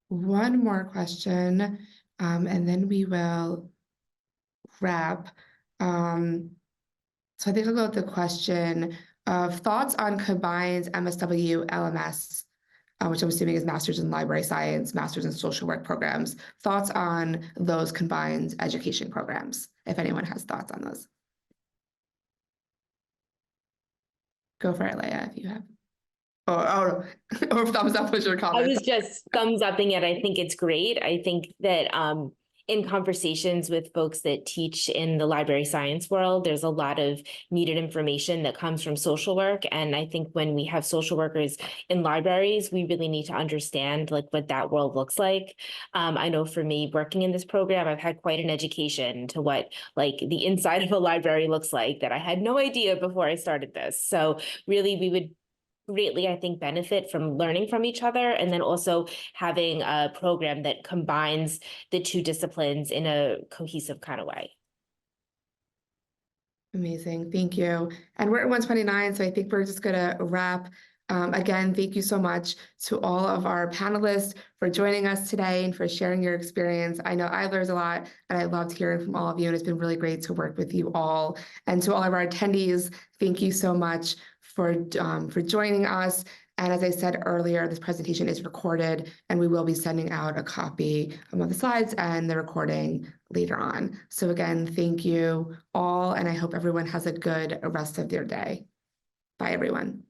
one more question, and then we will wrap. So I think I'll go with the question of thoughts on combined MSW LMS, which I'm assuming is Masters in Library Science, Masters in Social Work programs. Thoughts on those combined education programs, if anyone has thoughts on those. Go for it, Leah, if you have. Or thumbs up was your comment. I was just thumbs upping it. I think it's great. I think that in conversations with folks that teach in the library science world, there's a lot of needed information that comes from social work. And I think when we have social workers in libraries, we really need to understand like what that world looks like. I know for me working in this program, I've had quite an education to what like the inside of a library looks like that I had no idea before I started this. So really we would greatly, I think, benefit from learning from each other and then also having a program that combines the two disciplines in a cohesive kind of way. Amazing, thank you. And we're at 1:29, so I think we're just gonna wrap. Again, thank you so much to all of our panelists for joining us today and for sharing your experience. I know I learned a lot and I loved hearing from all of you, and it's been really great to work with you all. And to all of our attendees, thank you so much for joining us. And as I said earlier, this presentation is recorded and we will be sending out a copy of the slides and the recording later on. So again, thank you all, and I hope everyone has a good rest of their day. Bye, everyone.